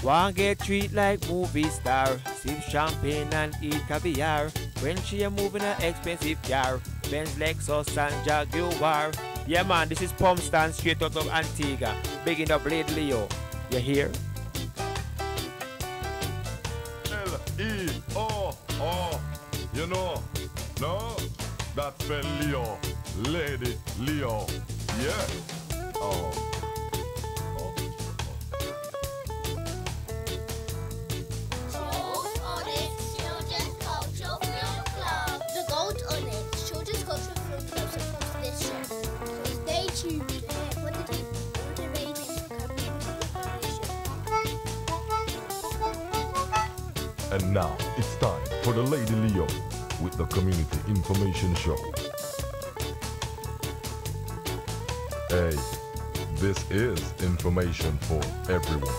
One get treat like movie star, sip champagne and eat caviar. When she a moving an expensive car, Benz, Lexus and Jaguar. Yeah man, this is Pump Stand straight out of Antigua. Bigging up Lady Leo. You hear? Leo. You know? No? That's spell Leo. Lady Leo. Yeah. Oh. And now it's time for the Lady Leo with the Community Information Show. Hey, this is information for everyone.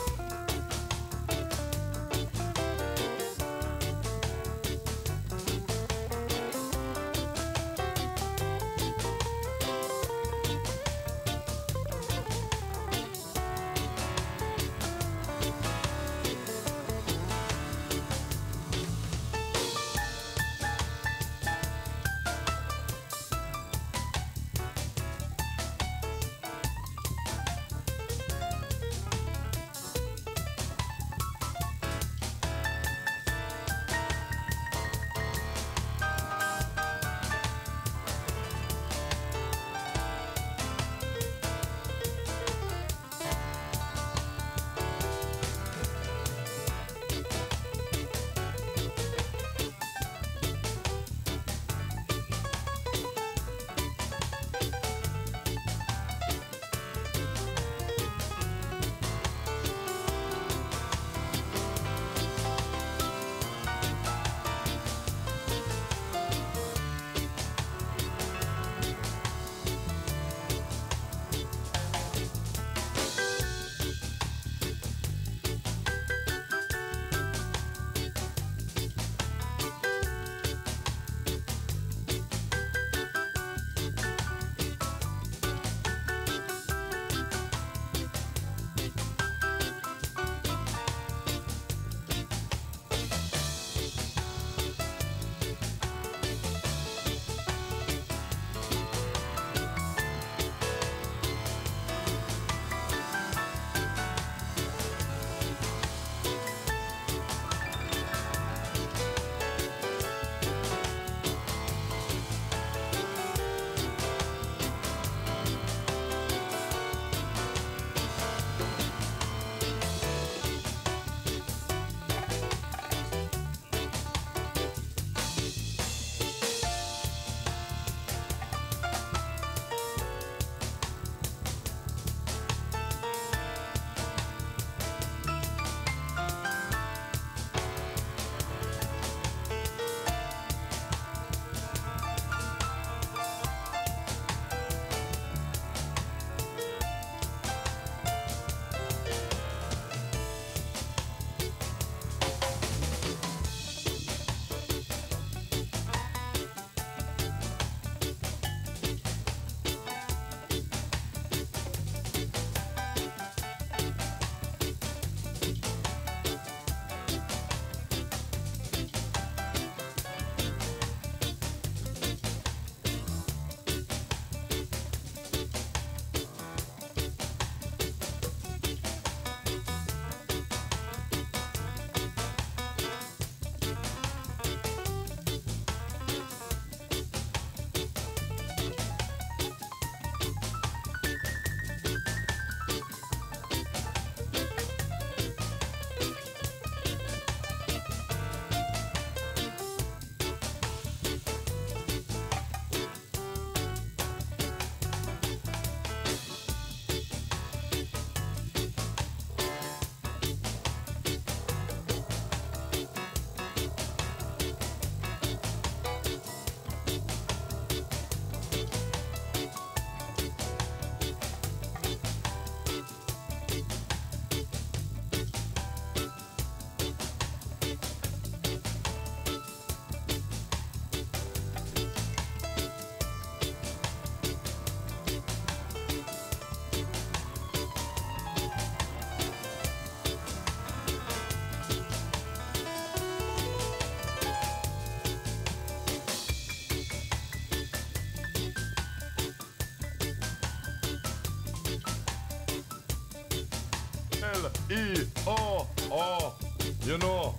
L-E-O. You know,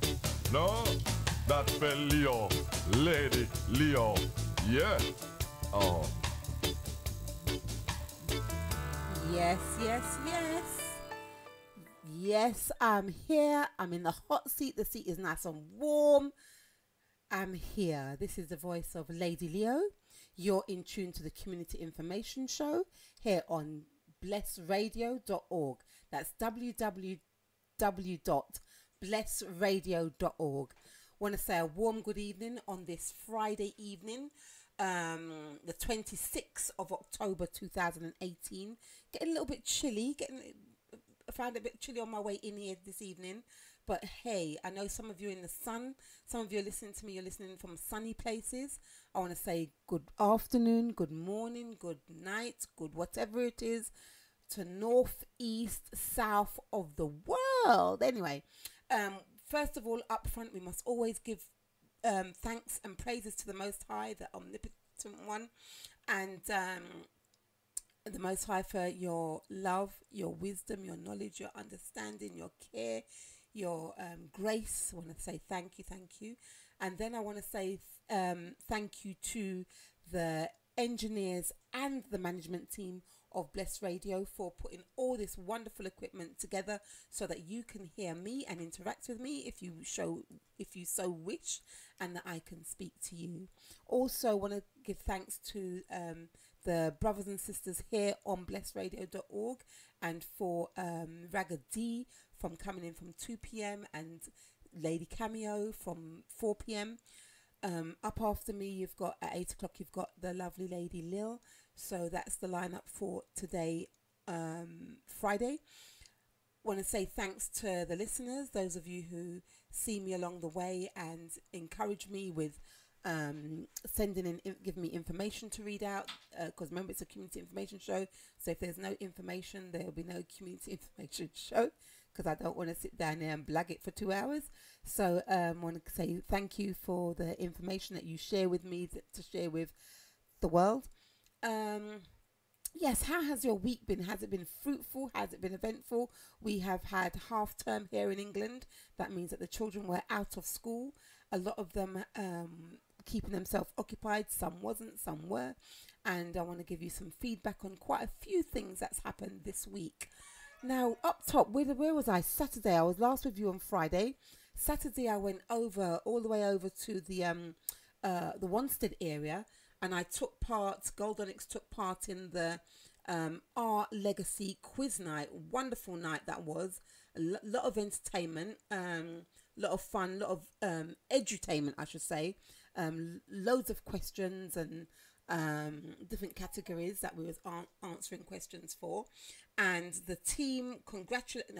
no? That spell Leo, Lady Leo. Yeah. Oh. Yes, yes, yes. Yes, I'm here. I'm in the hot seat. The seat is nice and warm. I'm here. This is the voice of Lady Leo. You're in tune to the Community Information Show here on blessradio.org. That's www.blessradio.org. Want to say a warm good evening on this Friday evening, the 26th of October 2018. Getting a little bit chilly. I found it a bit chilly on my way in here this evening. But hey, I know some of you are in the sun. Some of you are listening to me. You're listening from sunny places. I want to say good afternoon, good morning, good night, good whatever it is to north, east, south of the world. Anyway, first of all, up front, we must always give thanks and praises to the Most High, the Omnipotent One, and the Most High for your love, your wisdom, your knowledge, your understanding, your care, your grace. I want to say thank you. And then I want to say thank you to the engineers and the management team of Bless Radio for putting all this wonderful equipment together so that you can hear me and interact with me if you so wish, and that I can speak to you. Also want to give thanks to the brothers and sisters here on blessradio.org, and for Raga D from coming in from 2 p.m. and Lady Cameo from 4 p.m. Up after me, you've got at 8 o'clock, you've got the lovely Lady Lil. So that's the lineup for today, Friday. Want to say thanks to the listeners, those of you who see me along the way and encourage me with sending in, giving me information to read out, because remember, it's a community information show. So if there's no information, there'll be no community information show, because I don't want to sit down there and blag it for 2 hours. So I want to say thank you for the information that you share with me to share with the world. Yes, how has your week been? Has it been fruitful? Has it been eventful? We have had half term here in England. That means that the children were out of school. A lot of them keeping themselves occupied. Some wasn't, some were. And I want to give you some feedback on quite a few things that's happened this week. Now, up top, where was I? Saturday. I was last with you on Friday. Saturday, I went all the way over to the Wanstead area, and I took part. Gold Onyx took part in the Our Legacy quiz night. Wonderful night that was. A lot of entertainment, lot of fun, lot of edutainment, I should say. Loads of questions and different categories that we was answering questions for. And the team,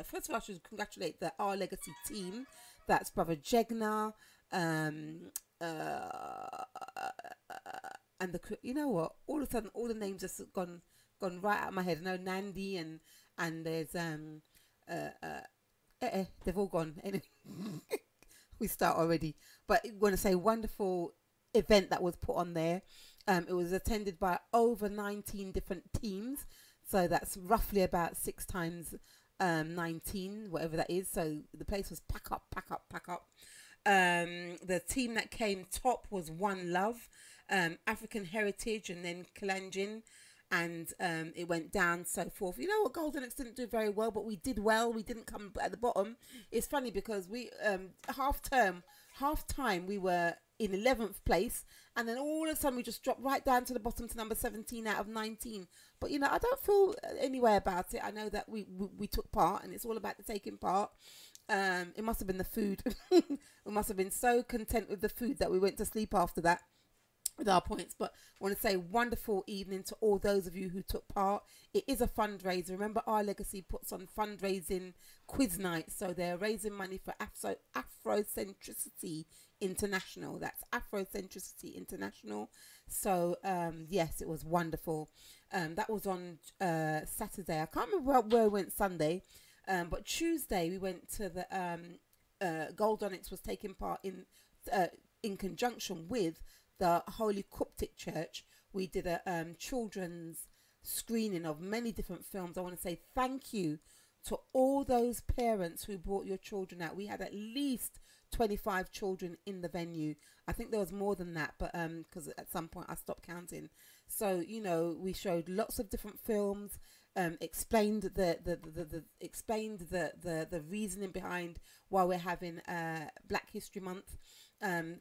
first of all, I should congratulate the Our Legacy team. That's Brother Jegna, and you know what? All of a sudden, all the names just gone right out of my head. I know Nandi and there's they've all gone. Anyway, we start already. But I want to say wonderful event that was put on there. It was attended by over 19 different teams. So that's roughly about 6 times 19, whatever that is. So the place was pack up. The team that came top was One Love, African Heritage, and then Kalanjin, and it went down, so forth. You know what, Golden X didn't do very well, but we did well. We didn't come at the bottom. It's funny because we half time we were in 11th place, and then all of a sudden we just dropped right down to the bottom to number 17 out of 19. But you know, I don't feel any way about it. I know that we took part, and it's all about the taking part. It must have been the food. We must have been so content with the food that we went to sleep after that with our points. But I want to say wonderful evening to all those of you who took part. It is a fundraiser. Remember, Our Legacy puts on fundraising quiz night, so they're raising money for Afrocentricity International. That's Afrocentricity International. So yes, it was wonderful. That was on Saturday. I can't remember where we went Sunday, but Tuesday we went to the Gold Onyx was taking part in conjunction with the Holy Coptic Church. We did a children's screening of many different films. I want to say thank you To all those parents who brought your children out, we had at least 25 children in the venue. I think there was more than that, but because at some point I stopped counting. So you know, we showed lots of different films, explained the reasoning behind why we're having Black History Month.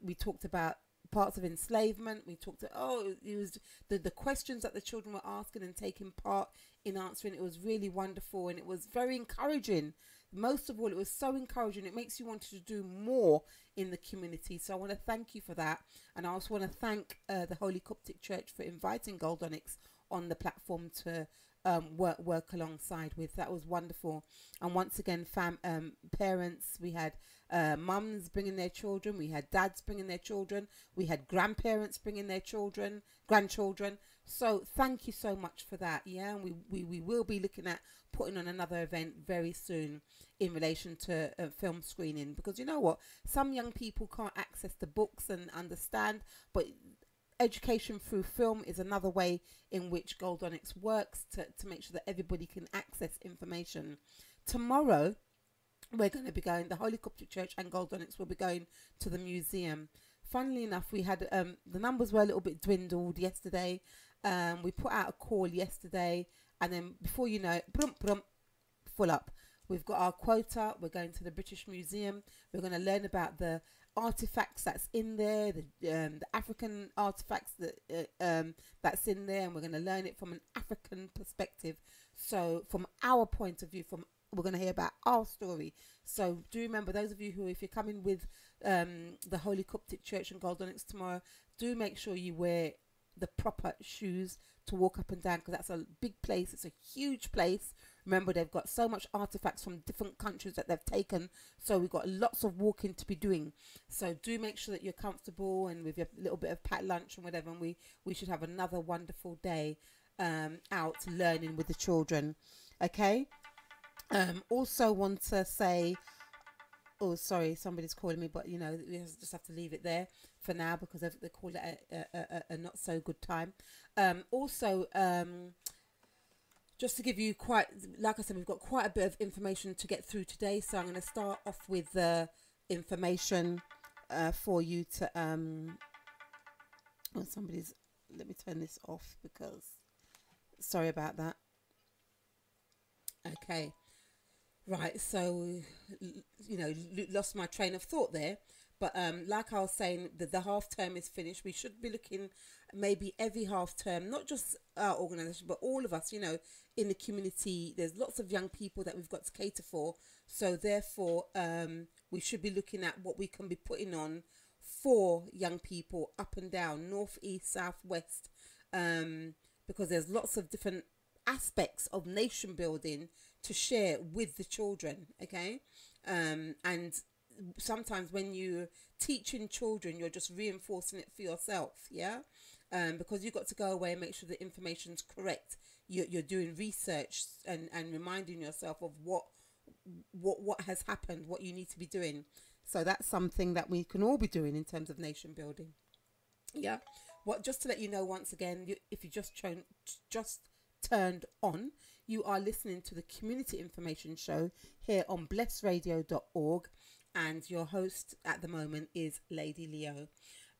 We talked about parts of enslavement. We talked it was the questions that the children were asking and taking part in answering. It was really wonderful, and it was very encouraging. Most of all, it was so encouraging. It makes you want to do more in the community. So I want to thank you for that. And I also want to thank the Holy Coptic Church for inviting Gold Onyx on the platform to work alongside with. That was wonderful. And once again, parents, we had mums bringing their children, we had dads bringing their children, we had grandparents bringing their grandchildren. So thank you so much for that. Yeah, and we will be looking at putting on another event very soon in relation to film screening, because you know what, some young people can't access the books and understand, but education through film is another way in which Gold Onyx works to make sure that everybody can access information. Tomorrow we're going to be going, the Holy Coptic Church and Gold Onyx will be going to the museum. Funnily enough, we had the numbers were a little bit dwindled yesterday. We put out a call yesterday, and then before you know it, full up. We've got our quota. We're going to the British Museum. We're going to learn about the artifacts that's in there, the African artifacts that's in there, and we're going to learn it from an African perspective. So from our point of view, we're going to hear about our story. So do remember, those of you who, if you're coming with the Holy Coptic Church and Gold Onyx tomorrow, do make sure you wear the proper shoes to walk up and down, because that's a big place. It's a huge place. Remember, they've got so much artifacts from different countries that they've taken, so we've got lots of walking to be doing. So do make sure that you're comfortable and with your little bit of packed lunch and whatever, and we should have another wonderful day out learning with the children. Okay. Also want to say, oh sorry, somebody's calling me, but you know, we just have to leave it there for now because they call it a not so good time. Just to give you like I said, we've got quite a bit of information to get through today, so I'm going to start off with the information for you to let me turn this off, because sorry about that. Okay. Right, so, you know, lost my train of thought there. But like I was saying, the half term is finished. We should be looking maybe every half term, not just our organisation, but all of us, you know, in the community. There's lots of young people that we've got to cater for. So therefore, we should be looking at what we can be putting on for young people up and down, north, east, south, west, because there's lots of different aspects of nation building to share with the children. Okay. And sometimes when you're teaching children, you're just reinforcing it for yourself. Yeah. Because you've got to go away and make sure the information's correct. You're doing research and reminding yourself of what has happened, what you need to be doing. So that's something that we can all be doing in terms of nation building. Yeah. Just to let you know, once again, if you just turned on, you are listening to the Community Information Show here on blessradio.org, and your host at the moment is Lady Leo.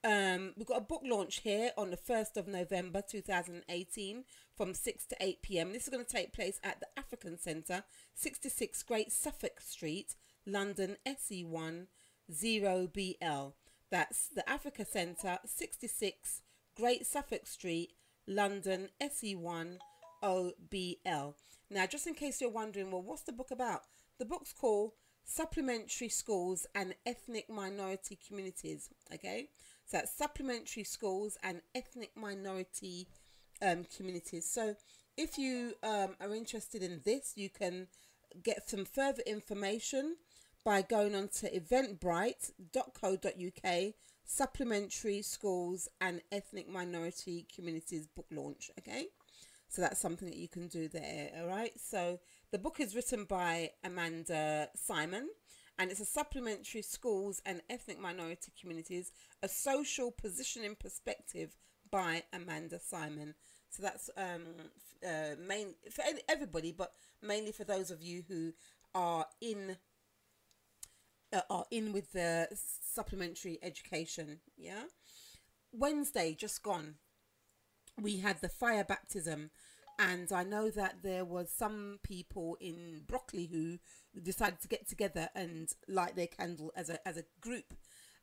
We've got a book launch here on the 1st of November 2018 from 6 to 8 p.m. This is going to take place at the African Centre, 66 Great Suffolk Street, London, SE1 0BL. That's the Africa Centre, 66 Great Suffolk Street, London, SE1 OBL. Now, just in case you're wondering, well, what's the book about? The book's called Supplementary Schools and Ethnic Minority Communities. Okay, so that's supplementary schools and ethnic minority communities. So if you are interested in this, you can get some further information by going on to eventbrite.co.uk, Supplementary Schools and Ethnic Minority Communities book launch. Okay, so that's something that you can do there. All right, so the book is written by Amanda Simon, and it's a Supplementary Schools and Ethnic Minority Communities, a social positioning perspective by Amanda Simon. So that's main for everybody, but mainly for those of you who are in with the supplementary education. Yeah. Wednesday just gone, we had the fire baptism, and I know that there was some people in Broccoli who decided to get together and light their candle as a group.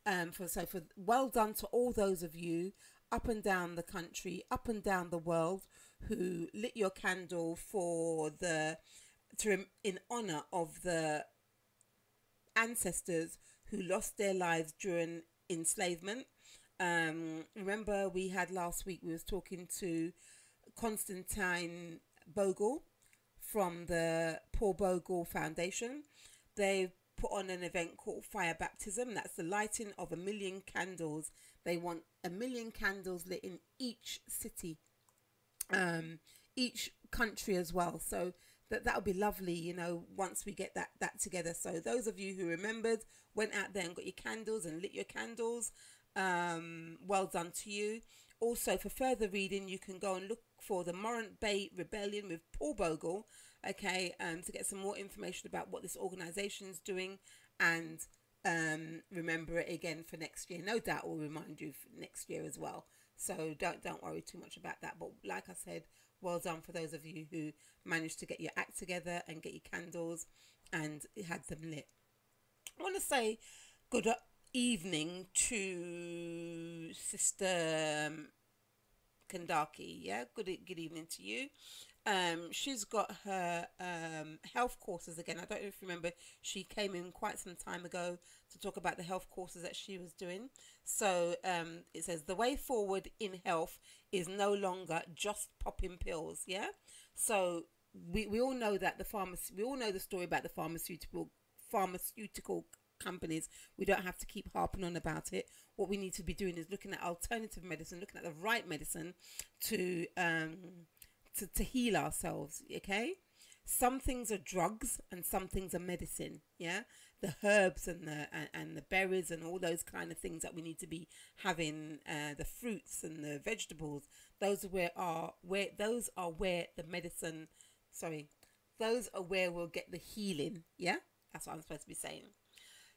For well done to all those of you up and down the country, up and down the world, who lit your candle in honor of the ancestors who lost their lives during enslavement. Remember we had last week, we was talking to Constantine Bogle from the Paul Bogle Foundation. They put on an event called Fire Baptism. That's the lighting of 1 million candles. They want 1 million candles lit in each city, each country as well. So that would be lovely, you know, once we get that together. So those of you who remembered, went out there and got your candles and lit your candles, well done to you. Also, for further reading, you can go and look for the Morant Bay Rebellion with Paul Bogle, okay, to get some more information about what this organisation is doing, and remember it again for next year. No doubt we'll remind you for next year as well. So don't worry too much about that. But like I said, well done for those of you who managed to get your act together and get your candles and had them lit. I want to say good evening to Sister Kandaki. Yeah, good evening to you. She's got her health courses again. I don't know if you remember, she came in quite some time ago to talk about the health courses that she was doing. So it says the way forward in health is no longer just popping pills. Yeah, so we all know that we all know the story about the pharmaceutical companies. We don't have to keep harping on about it. What we need to be doing is looking at alternative medicine, looking at the right medicine to heal ourselves. Okay, some things are drugs and some things are medicine. Yeah, the herbs and the berries and all those kind of things that we need to be having, the fruits and the vegetables, those are where the medicine, those are where we'll get the healing. Yeah, that's what I'm supposed to be saying.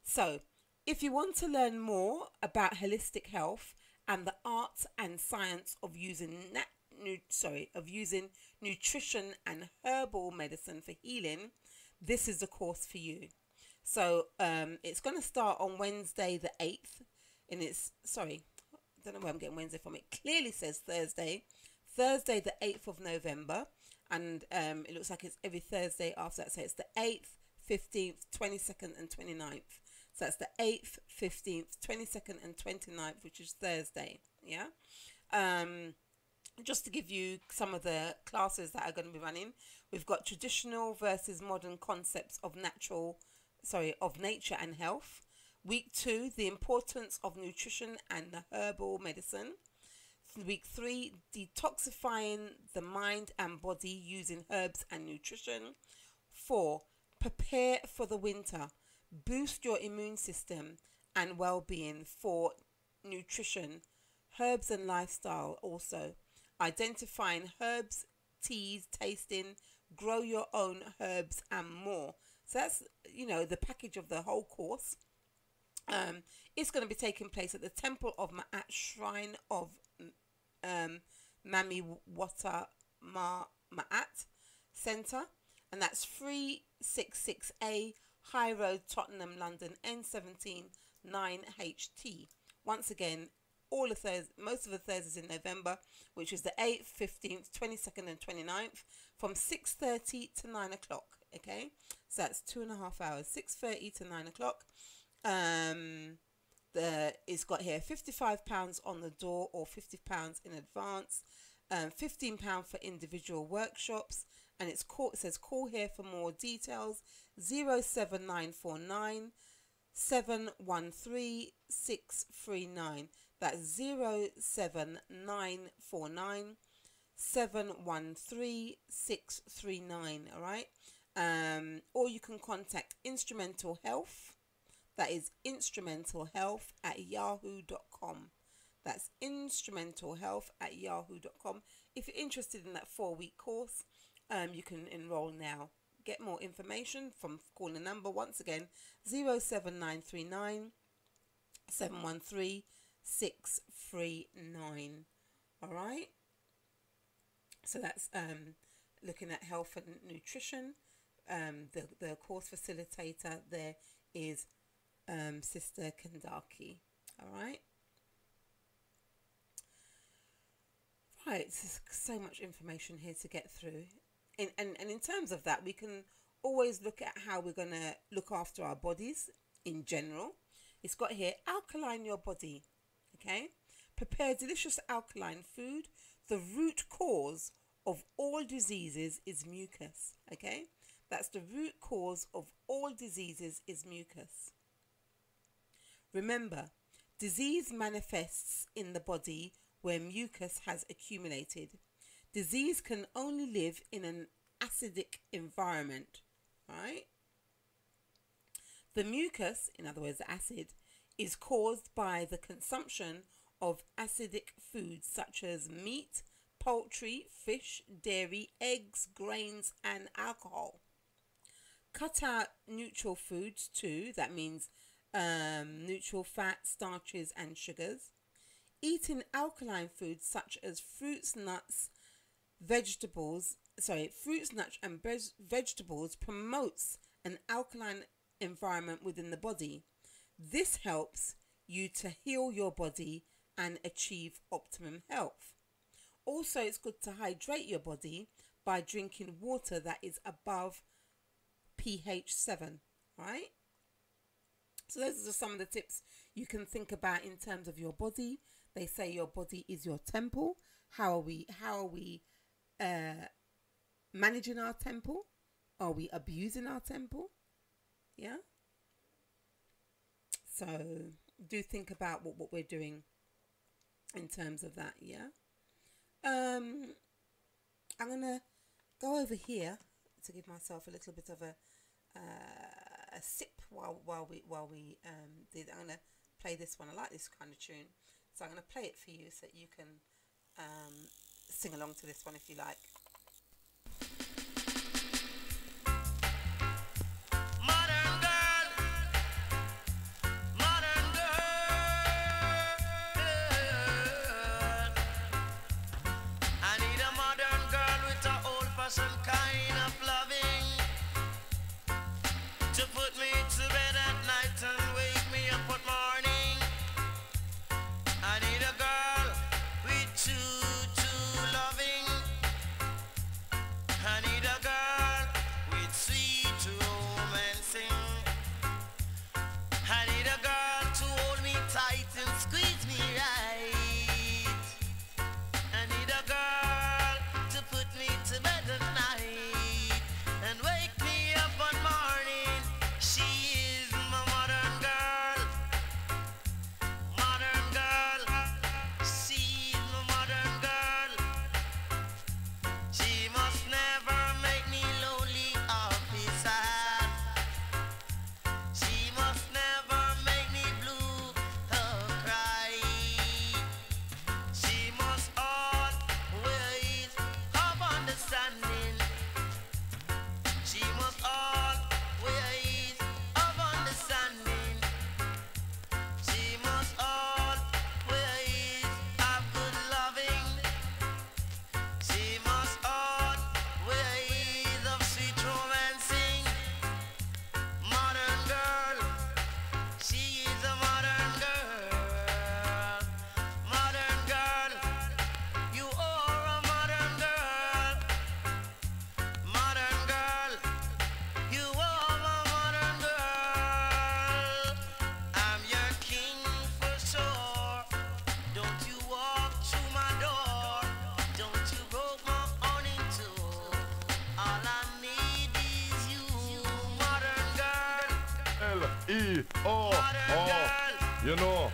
So if you want to learn more about holistic health and the art and science of using nutrition and herbal medicine for healing, this is the course for you. So it's going to start on Wednesday the 8th, and it's, I don't know where I'm getting Wednesday from. It clearly says Thursday the 8th of November, and it looks like it's every Thursday after that. So it's the 8th, 15th, 22nd and 29th. So that's the 8th, 15th, 22nd and 29th, which is Thursday. Yeah. Just to give you some of the classes that are going to be running, we've got traditional versus modern concepts of nature and health. Week 2, the importance of nutrition and the herbal medicine. Week 3, detoxifying the mind and body using herbs and nutrition. 4, prepare for the winter. Boost your immune system and well-being for nutrition, herbs and lifestyle. Also, identifying herbs, teas, tasting, grow your own herbs and more. So that's, the package of the whole course. It's going to be taking place at the Temple of Ma'at Shrine of Mami Wata Ma'at Centre, and that's 366A High Road, Tottenham, London, N17 9HT. Once again, most of the Thursdays in November, which is the 8th, 15th, 22nd and 29th, from 6:30 to 9 o'clock. Okay, so that's 2.5 hours, 6:30 to 9 o'clock. It's got here £55 on the door or £50 in advance, £15 for individual workshops, and it says call here for more details. 07949 713 639. That's 07949 713 639. All right. Or you can contact Instrumental Health. That is instrumentalhealth@yahoo.com. That's instrumentalhealth@yahoo.com. If you're interested in that 4-week course, you can enroll now. Get more information from calling the number once again 07939 713 639. All right. So that's looking at health and nutrition. The course facilitator there is Sister Kandaki. All right. Right, there's so much information here to get through. And in terms of that, we can always look at how we're going to look after our bodies in general. It's got here, alkaline your body. Okay. Prepare delicious alkaline food. The root cause of all diseases is mucus. Okay. That's the root cause of all diseases is mucus. Remember, disease manifests in the body where mucus has accumulated. Disease can only live in an acidic environment, right? The mucus, in other words, the acid, is caused by the consumption of acidic foods such as meat, poultry, fish, dairy, eggs, grains, and alcohol. Cut out neutral foods too. That means neutral fats, starches, and sugars. Eating alkaline foods such as fruits, nuts, and vegetables promotes an alkaline environment within the body. This helps you to heal your body and achieve optimum health. Also, it's good to hydrate your body by drinking water that is above pH 7, right? So those are just some of the tips you can think about in terms of your body. They say your body is your temple. How are we managing our temple? Are we abusing our temple? Yeah. So do think about what we're doing in terms of that. Yeah. I'm gonna go over here to give myself a little bit of a sip while we did. I'm gonna play this one. I like this kind of tune. So I'm going to play it for you so that you can sing along to this one if you like. Modern girl, I need a modern girl with an old-fashioned kind of loving to put me to bed at night and wake me up at morning. I need a girl with true loving. I need a girl with sweet romancing. I need a girl to hold me tight and squeeze me right. I need a girl to put me to bed at night and wake me up one morning. She is my modern girl. Modern girl. She's my modern girl. She must never make me lonely or be sad. She must never make me blue or cry. She must always have understanding. She must always have understanding. She must always have good loving. She must always have sweet romancing. Modern girl, she is a modern girl. Modern girl, you are a modern girl. Modern girl, you are a modern girl. I'm your king for sure. Don't you walk through my door. Don't you broke my heart in two. All I need is you, modern girl. L-E-O. Modern Oh, girl. you know,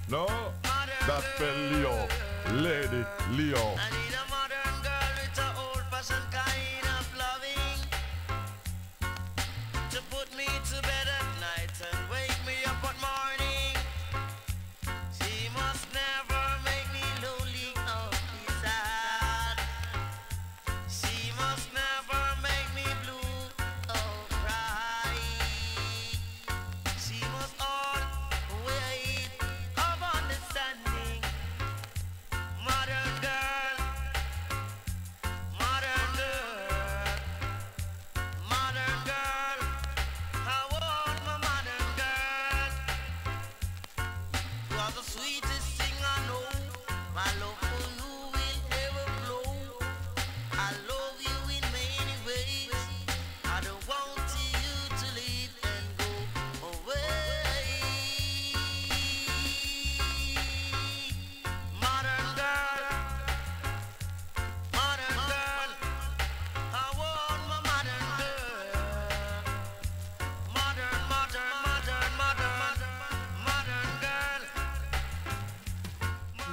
no? Modern That's spell Leo. girl. Lady Leo. I need a modern girl with an old-fashioned kind of loving to put me to bed at night and wake me up at morning. She must never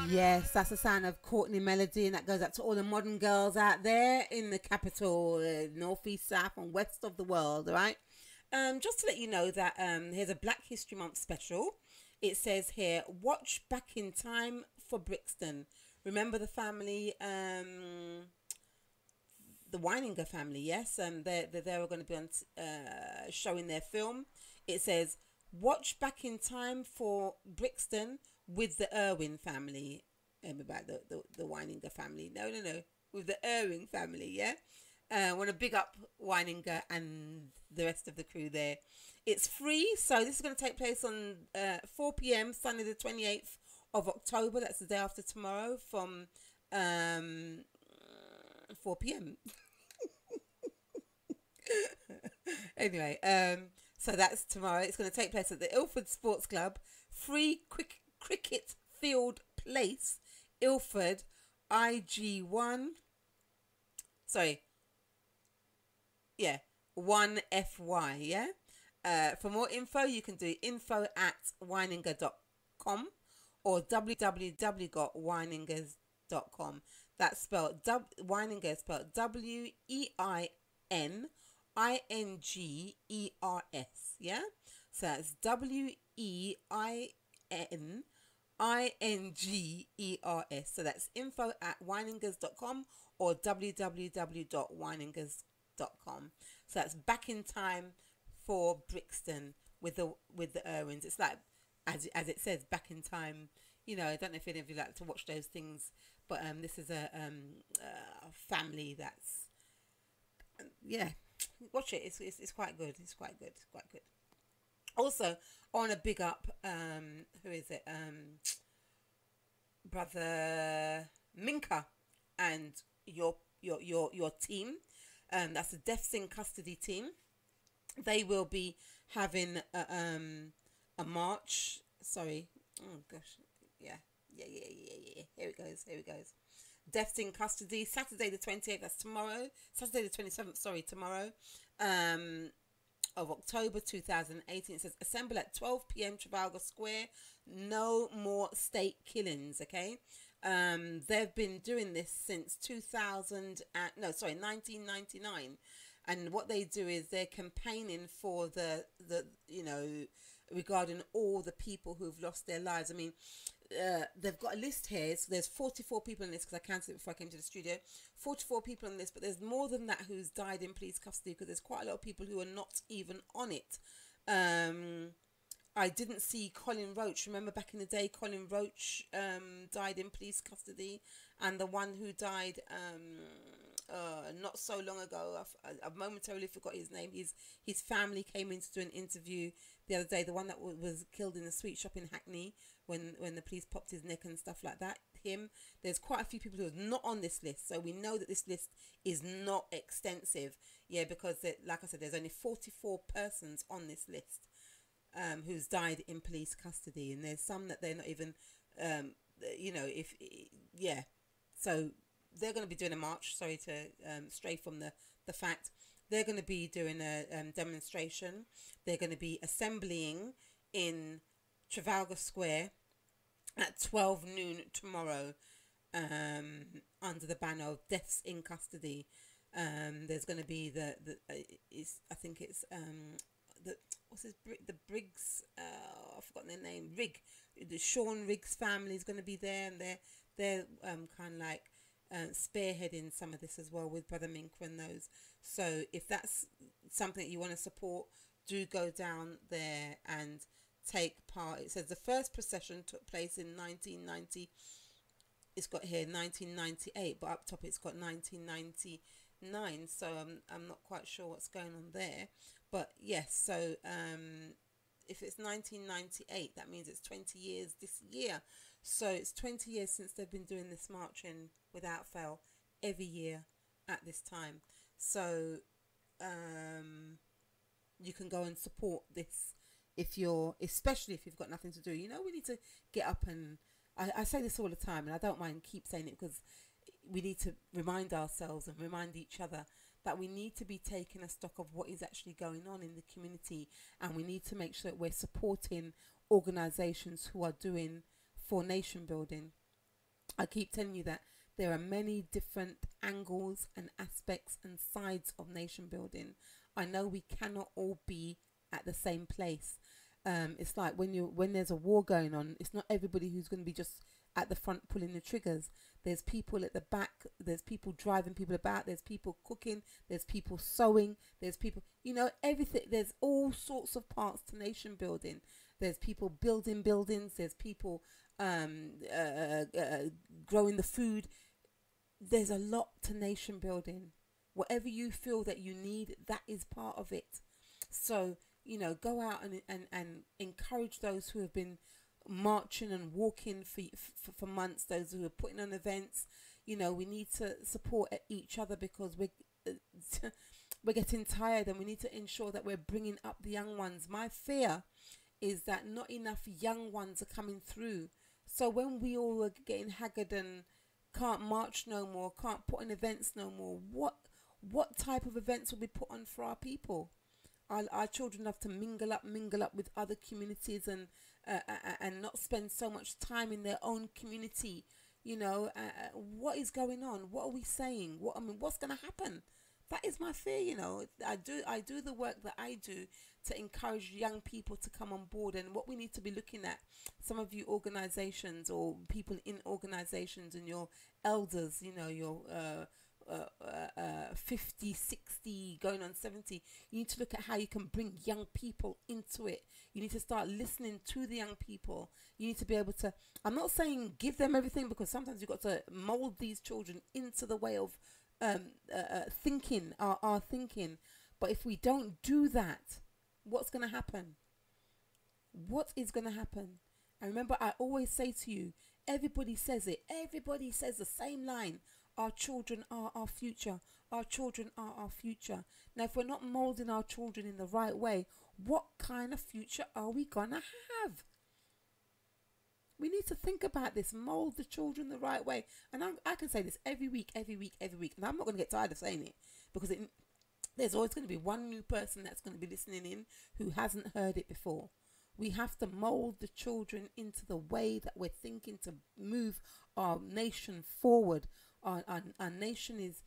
Yes, that's the sound of Courtney Melody, and that goes out to all the modern girls out there in the capital, north, east, south, and west of the world. All right. Just to let you know that here's a Black History Month special. It says here, watch Back in Time for Brixton. Remember the family, the Weininger family. Yes, they were going to be on showing their film. It says, watch Back in Time for Brixton with the Irwin family. About the Weininger family. No. With the Irwin family, yeah? Want to big up Weininger and the rest of the crew there. It's free, so this is going to take place on 4 p.m. Sunday the 28th of October. That's the day after tomorrow from 4 p.m. Anyway, so that's tomorrow. It's going to take place at the Ilford Sports Club, Free Cricket Field Place, Ilford, IG1. Sorry. Yeah, 1FY, yeah? For more info, you can do info@weininger.com or www.weiningers.com. That's spelled, Weininger is spelled WEININGERS, yeah? So that's WEININGERS. So that's info@weiningers.com or www.weiningers.com. So that's Back in Time for Brixton with the Irwins. It's like, as it says, Back in Time. You know, I don't know if any of you like to watch those things, but this is a family that's, yeah, watch it. It's quite good. It's quite good. Also, I want to big up who is it? Brother Minka and your team. That's the Deafs in Custody team. They will be having a march. Sorry. Oh gosh. Yeah. Here it goes. Deafs in Custody, Saturday the 28th. That's tomorrow. Saturday the 27th. Sorry, tomorrow. Of October 2018. It says assemble at 12 p.m. Trafalgar Square. No more state killings. Okay. They've been doing this since 1999, and what they do is they're campaigning for the regarding all the people who've lost their lives. I mean, they've got a list here. So there's 44 people in this, because I counted it before I came to the studio. 44 people on this, but there's more than that who's died in police custody, because there's quite a lot of people who are not even on it. I didn't see Colin Roach. Remember back in the day, Colin Roach died in police custody, and the one who died not so long ago, I momentarily forgot his name. His family came in to do an interview the other day. The one that was killed in the sweet shop in Hackney when the police popped his neck and stuff like that. Him. There's quite a few people who are not on this list, so we know that this list is not extensive. Yeah, because like I said, there's only 44 persons on this list who's died in police custody, and there's some that they're not even, so they're going to be doing a march. Sorry to stray from the fact. They're going to be doing a demonstration. They're going to be assembling in Trafalgar Square at 12 noon tomorrow, under the banner of Deafs in Custody. There's going to be the Briggs, I've forgotten their name, the Sean Riggs family is going to be there, and they're kind of like spearheading some of this as well with Brother Minka and those. So if that's something that you want to support, do go down there and take part. It says the first procession took place in 1990. It's got here 1998, but up top it's got 1999. So I'm not quite sure what's going on there. But yes, so if it's 1998, that means it's 20 years this year. So it's 20 years since they've been doing this marching without fail every year at this time. So you can go and support this especially if you've got nothing to do. You know, we need to get up, and I say this all the time, and I don't mind keep saying it, because we need to remind ourselves and remind each other that we need to be taking a stock of what is actually going on in the community, and we need to make sure that we're supporting organisations who are doing for nation building. I keep telling you that there are many different angles and aspects and sides of nation building. I know we cannot all be at the same place. It's like when there's a war going on, it's not everybody who's going to be just at the front pulling the triggers. There's people at the back, there's people driving people about, there's people cooking, there's people sewing, there's people, everything. There's all sorts of parts to nation building. There's people building buildings, there's people growing the food. There's a lot to nation building. Whatever you feel that you need, that is part of it. So go out and encourage those who have been marching and walking for months, those who are putting on events. We need to support each other because we're getting tired, and we need to ensure that we're bringing up the young ones. My fear is that not enough young ones are coming through. So when we all are getting haggard and can't march no more, can't put on events no more, what type of events will be put on for our people? Our children have to mingle up with other communities and not spend so much time in their own community. What is going on? What are we saying? What's going to happen? That is my fear. I do the work that I do to encourage young people to come on board. And what we need to be looking at, some of you organizations or people in organizations and your elders, your 50, 60, going on 70, you need to look at how you can bring young people into it. You need to start listening to the young people. You need to be able to, I'm not saying give them everything, because sometimes you've got to mold these children into the way of thinking, our thinking. But if we don't do that, what's going to happen? What is going to happen? And remember, I always say to you, everybody says it. Everybody says the same line. Our children are our future. Our children are our future. Now, if we're not molding our children in the right way, what kind of future are we going to have? We need to think about this. Mold the children the right way. And I can say this every week. And I'm not going to get tired of saying it, because there's always going to be one new person that's going to be listening in who hasn't heard it before. We have to mold the children into the way that we're thinking to move our nation forward. Our nation is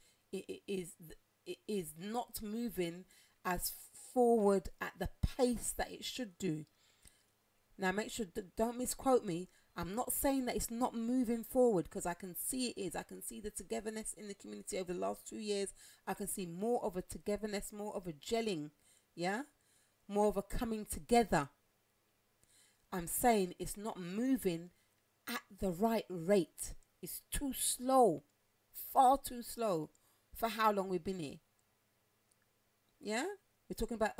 not moving as forward at the pace that it should do. Now, make sure, don't misquote me. I'm not saying that it's not moving forward, because I can see it is. I can see the togetherness in the community over the last 2 years. I can see more of a togetherness, more of a gelling, more of a coming together. I'm saying it's not moving at the right rate. It's too slow, far too slow for how long we've been here. Yeah? We're talking about,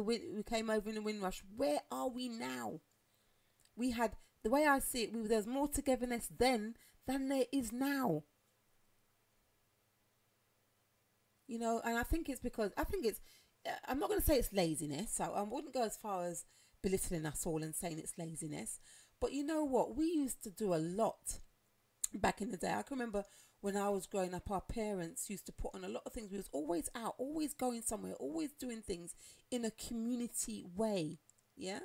we came over in the Windrush. Where are we now? We had, the way I see it, there's more togetherness then than there is now. And I think it's because, I'm not going to say it's laziness. So I wouldn't go as far as belittling us all and saying it's laziness. But you know what? We used to do a lot back in the day. I can remember when I was growing up, our parents used to put on a lot of things. We was always out, always going somewhere, always doing things in a community way. Yeah?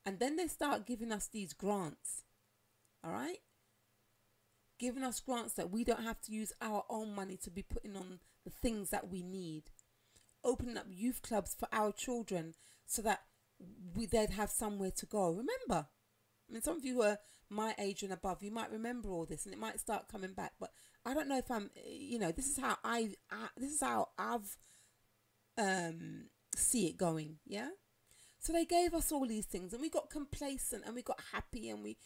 And then they start giving us these grants. All right? Giving us grants that we don't have to use our own money to be putting on the things that we need. Opening up youth clubs for our children so that they'd have somewhere to go. Remember? Some of you who are my age and above, you might remember all this, and it might start coming back. But I don't know if I'm, this is how I've see it going. Yeah. So they gave us all these things, and we got complacent, and we got happy, and we,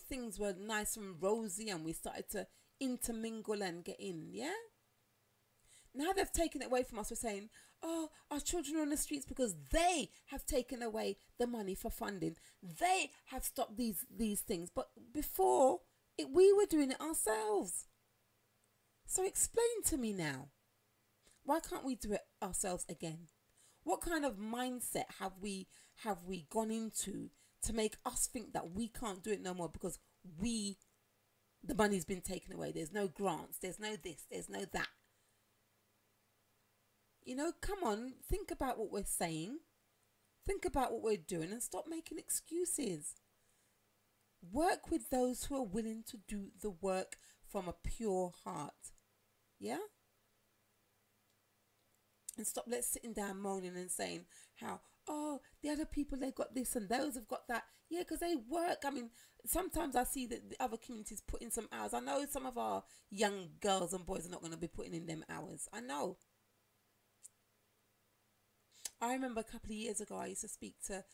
things were nice and rosy, and we started to intermingle and get in. Yeah. Now they've taken it away from us. We're saying, oh, our children are on the streets because they have taken away the money for funding. They have stopped these things. But before, we were doing it ourselves. So explain to me now, why can't we do it ourselves again? What kind of mindset have we gone into to make us think that we can't do it no more because the money's been taken away? There's no grants. There's no this. There's no that. Come on, think about what we're saying. Think about what we're doing and stop making excuses. Work with those who are willing to do the work from a pure heart. Yeah? And stop let's sitting down moaning and saying how, oh, the other people, they got this and those have got that. Yeah, because they work. I mean, sometimes I see that the other communities put in some hours. I know some of our young girls and boys are not going to be putting in them hours. I know. I remember a couple of years ago, I used to speak to,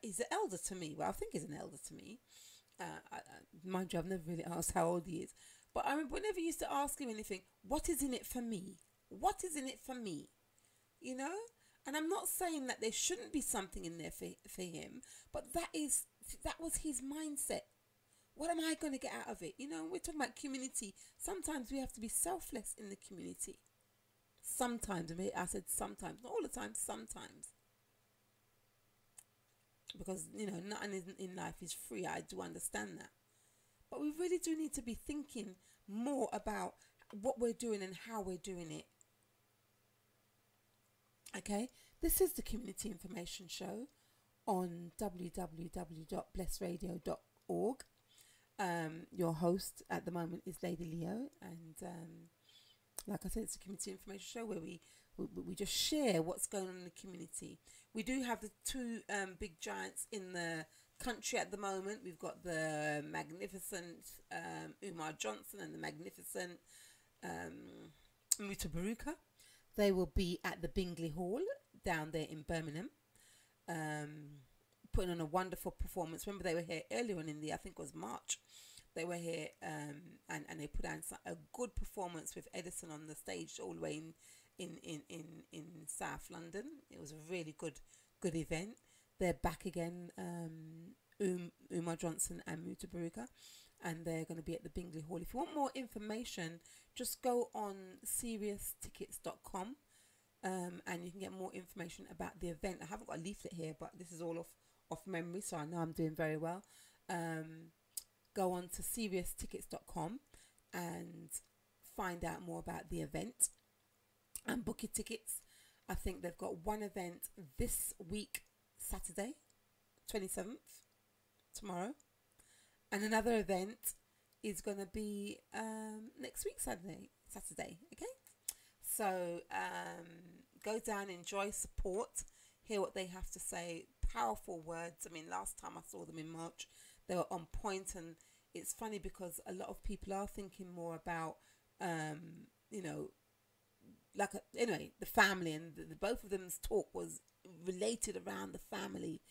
he's an elder to me. Well, I think he's an elder to me. Mind you, I've never really asked how old he is. But I remember whenever you used to ask him anything, what is in it for me? What is in it for me? You know? And I'm not saying that there shouldn't be something in there for him, but that was his mindset. What am I going to get out of it? You know, we're talking about community. Sometimes we have to be selfless in the community. Sometimes, I said sometimes, not all the time, sometimes. Because, you know, nothing in life is free. I do understand that. But we really do need to be thinking more about what we're doing and how we're doing it. Okay, this is the Community Information Show on www.blessradio.org. Your host at the moment is Lady Leo, and like I said, it's a Community Information Show where we just share what's going on in the community. We do have the two big giants in the country at the moment. We've got the magnificent Umar Johnson and the magnificent Mutabaruka. They will be at the Bingley Hall down there in Birmingham, putting on a wonderful performance. Remember, they were here earlier on in the, I think it was March. They were here and they put on a good performance with Edison on the stage all the way in South London. It was a really good event. They're back again, Umar Johnson and Mutabaruka, and they're going to be at the Bingley Hall. If you want more information, just go on serioustickets.com and you can get more information about the event. I haven't got a leaflet here, but this is all off memory, so I know I'm doing very well. Go on to serioustickets.com and find out more about the event and book your tickets. I think they've got one event this week, Saturday, 27th, tomorrow, and another event is going to be next week, Saturday, okay? So go down, enjoy, support, hear what they have to say. Powerful words. I mean, last time I saw them in March, they were on point, and it's funny because a lot of people are thinking more about, you know, like anyway, the family, and the both of them's talk was related around the family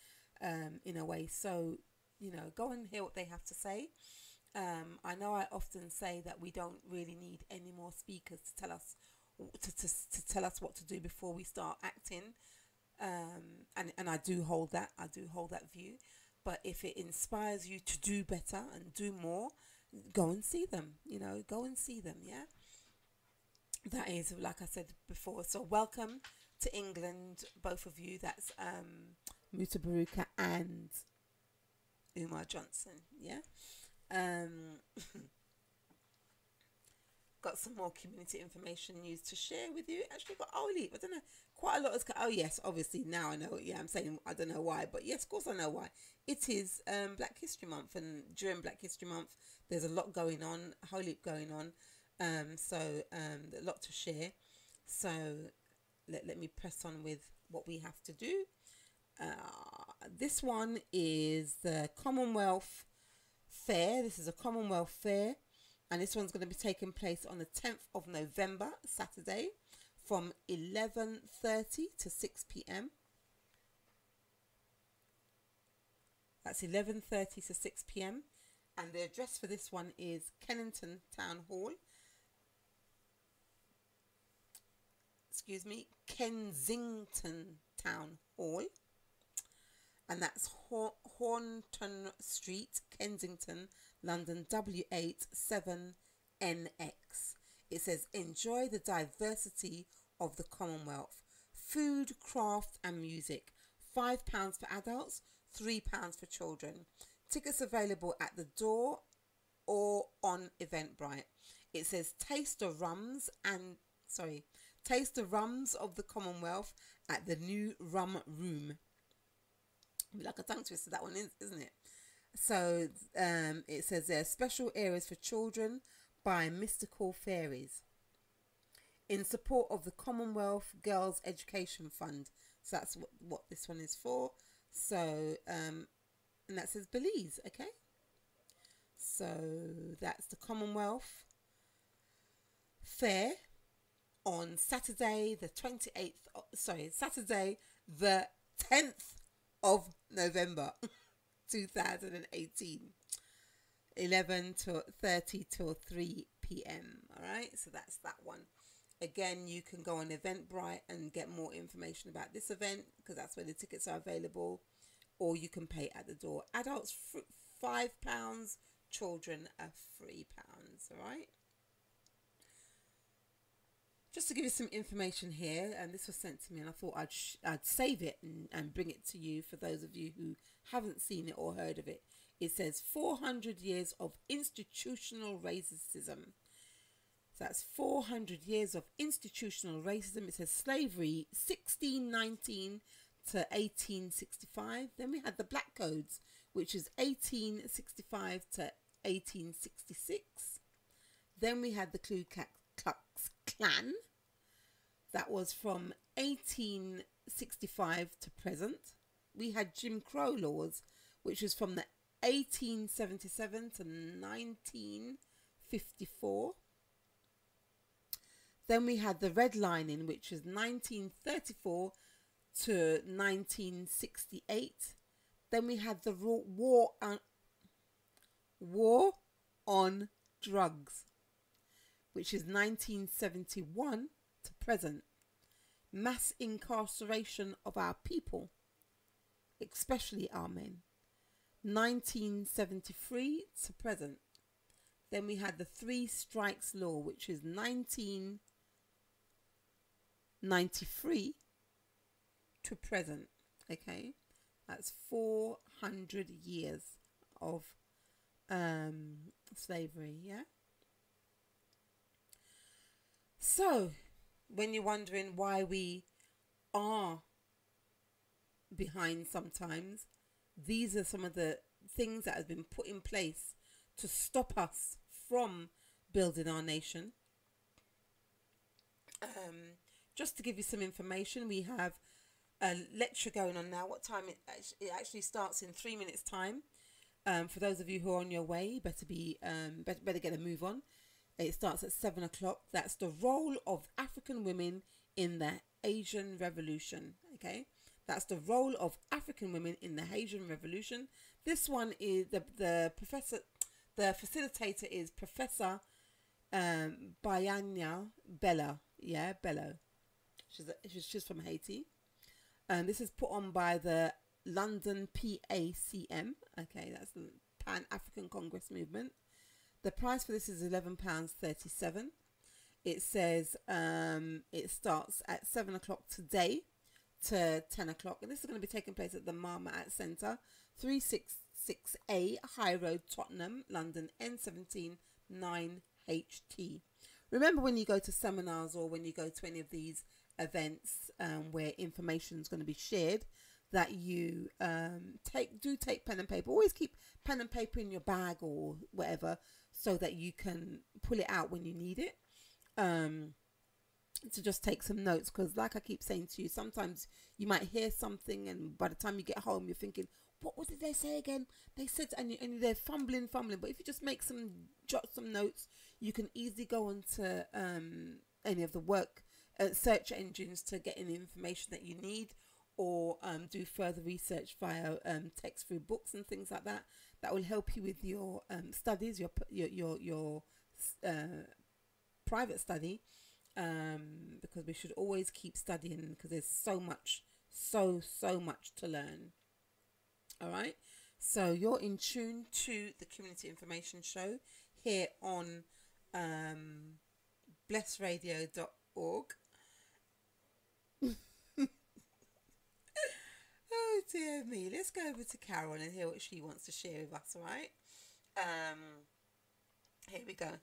in a way. So, you know, go and hear what they have to say. I know I often say that we don't really need any more speakers to tell us tell us what to do before we start acting, and I do hold that view. But if it inspires you to do better and do more, go and see them. You know, go and see them. Yeah, that is, like I said before. So welcome to England, both of you. That's Mutabaruka and Umar Johnson. Yeah. Got some more community information news to share with you. Actually got I don't know, quite a lot is, oh yes, obviously now I know. Yeah, I'm saying I don't know why, but yes, of course I know why. It is Black History Month, and during Black History Month there's a lot going on, a whole heap going on, so a lot to share. So let me press on with what we have to do. This one is the Commonwealth Fair. This is a Commonwealth Fair, and this one's going to be taking place on the 10th of November, Saturday, from 11:30 to 6 p.m. That's 11:30 to 6 p.m. And the address for this one is Kensington Town Hall. Kensington Town Hall. And that's Horton Street, Kensington, London, W8 7NX. It says, enjoy the diversity of the Commonwealth. Food, craft and music. £5 for adults, £3 for children. Tickets available at the door or on Eventbrite. It says, taste the rums of the Commonwealth at the new Rum Room. Like a tongue twister, that one is, isn't it? So it says there special areas for children by Mystical Fairies in support of the Commonwealth Girls Education Fund. So that's what this one is for. So and that says Belize. Okay, so that's the Commonwealth Fair on Saturday the 28th, Saturday the 10th of November 2018, 11:30 till 3 p.m. All right, so that's that one. Again, you can go on Eventbrite and get more information about this event because that's where the tickets are available, or you can pay at the door. Adults £5, children are £3. All right. Just to give you some information here, and this was sent to me, and I thought I'd save it and bring it to you for those of you who haven't seen it or heard of it. It says 400 years of institutional racism. So that's 400 years of institutional racism. It says slavery 1619 to 1865. Then we had the Black Codes, which is 1865 to 1866. Then we had the Ku Klux Klan. That was from 1865 to present. We had Jim Crow laws, which was from the 1877 to 1954. Then we had the redlining, which was 1934 to 1968. Then we had the war on drugs, which is 1971 to present. Mass incarceration of our people, especially our men, 1973 to present. Then we had the Three Strikes Law, which is 1993 to present. Okay, that's 400 years of slavery. Yeah. So when you're wondering why we are behind sometimes, these are some of the things that have been put in place to stop us from building our nation. Just to give you some information, we have a lecture going on now. What time? It actually starts in 3 minutes time. For those of you who are on your way, better get a move on. It starts at 7 o'clock. That's the role of African women in the Asian Revolution. Okay, that's the role of African women in the Asian Revolution. This one is the facilitator is Professor Bayanya Bello. Yeah, Bello. She's from Haiti. This is put on by the London PACM. Okay, that's the Pan African Congress Movement. The price for this is £11.37. It says it starts at 7 o'clock today to 10 o'clock. And this is going to be taking place at the Marmot Centre, 366A High Road, Tottenham, London, N17 9HT. Remember, when you go to seminars or when you go to any of these events where information is going to be shared, that you take pen and paper. Always keep pen and paper in your bag or whatever, so that you can pull it out when you need it, to just take some notes. Because like I keep saying to you, sometimes you might hear something and by the time you get home you're thinking, what did they say again? They said, and they're fumbling. But if you just jot some notes, you can easily go on to any of the search engines to get any information that you need, or do further research via text through books and things like that. That will help you with your studies, your private study, because we should always keep studying, because there's so much to learn. All right, so you're in tune to the Community Information Show here on blessradio.org. Oh dear me, let's go over to Carol and hear what she wants to share with us. All right, here we go.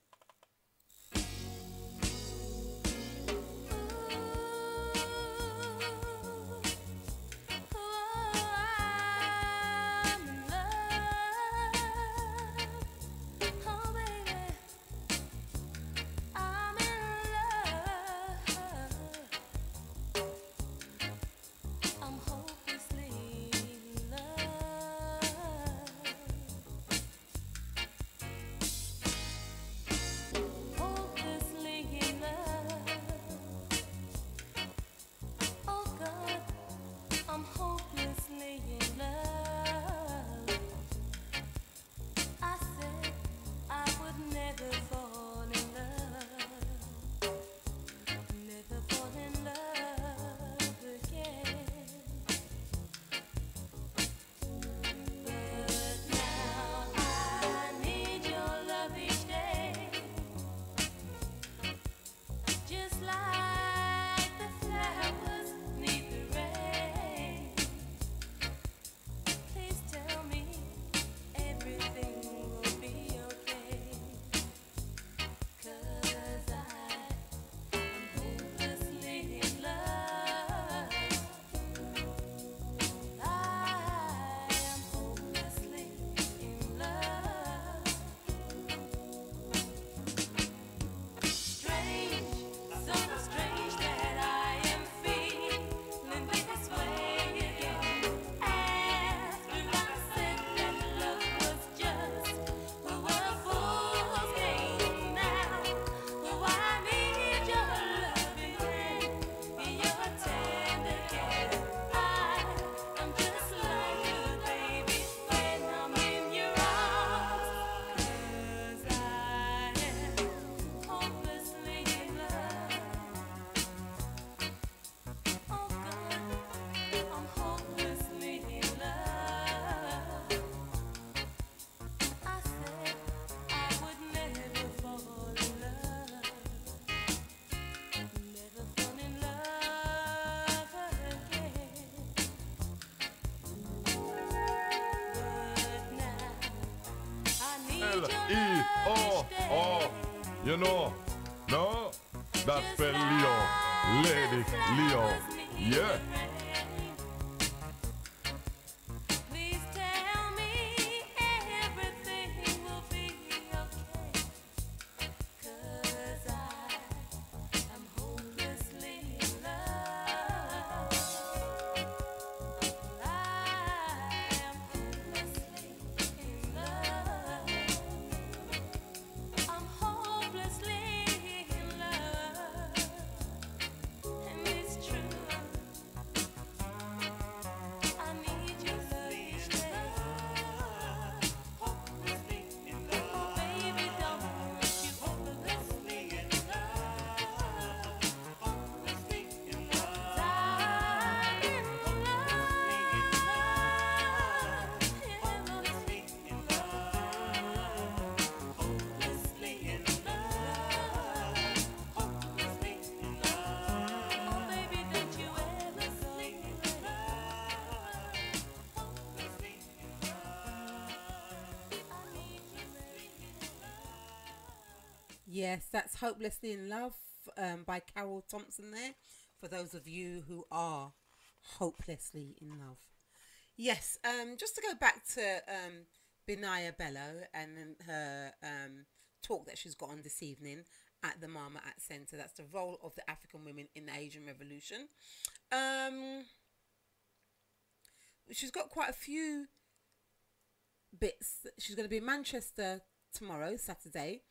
Oh, you know, no, that's for Leo, Lady Leo, yeah. Please tell me everything will be okay. 'Cause I am hopelessly in love. I am hopelessly in love. I'm hopelessly in love. And it's true. I need you each day. Hopelessly in love. Oh, baby, don't you hopelessly in love. Hopelessly in love. I'm in love. Hopelessly in love. Hopelessly in love. Hopelessly in love. Oh, baby, don't you ever sleep in love. Hopelessly in love. I need you, baby. Yes, that's Hopelessly in Love by Carol Thompson there, for those of you who are hopelessly in love. Yes, just to go back to Binaya Bello and her talk that she's got on this evening at the Mama At Centre. That's the role of the African women in the Asian Revolution. She's got quite a few bits. She's going to be in Manchester tomorrow, Saturday,